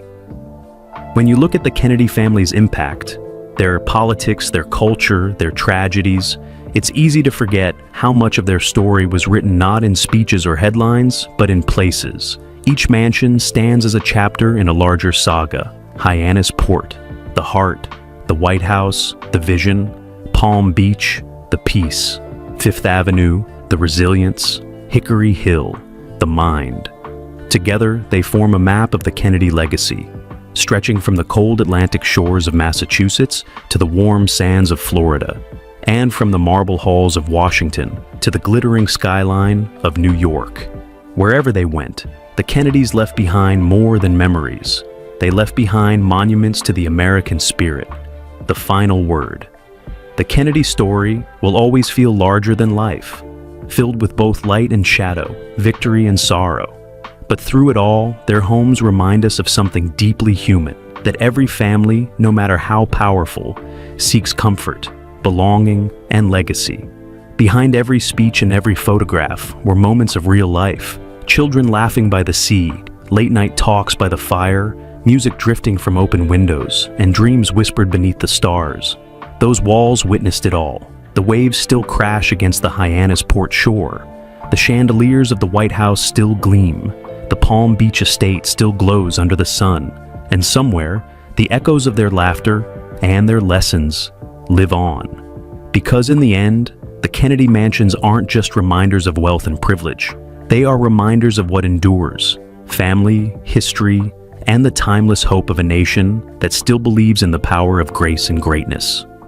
Speaker 1: When you look at the Kennedy family's impact, their politics, their culture, their tragedies, it's easy to forget how much of their story was written not in speeches or headlines, but in places. Each mansion stands as a chapter in a larger saga. Hyannisport, the heart, the White House, the vision, Palm Beach, the peace, Fifth Avenue, the resilience, Hickory Hill, the mind. Together, they form a map of the Kennedy legacy, stretching from the cold Atlantic shores of Massachusetts to the warm sands of Florida, and from the marble halls of Washington to the glittering skyline of New York. Wherever they went, the Kennedys left behind more than memories. They left behind monuments to the American spirit, the final word. The Kennedy story will always feel larger than life, filled with both light and shadow, victory and sorrow. But through it all, their homes remind us of something deeply human, that every family, no matter how powerful, seeks comfort, belonging, and legacy. Behind every speech and every photograph were moments of real life, children laughing by the sea, late-night talks by the fire, music drifting from open windows, and dreams whispered beneath the stars. Those walls witnessed it all. The waves still crash against the Hyannisport shore. The chandeliers of the White House still gleam. The Palm Beach estate still glows under the sun. And somewhere, the echoes of their laughter and their lessons live on. Because in the end, The Kennedy mansions aren't just reminders of wealth and privilege. They are reminders of what endures: family, history, and the timeless hope of a nation that still believes in the power of grace and greatness.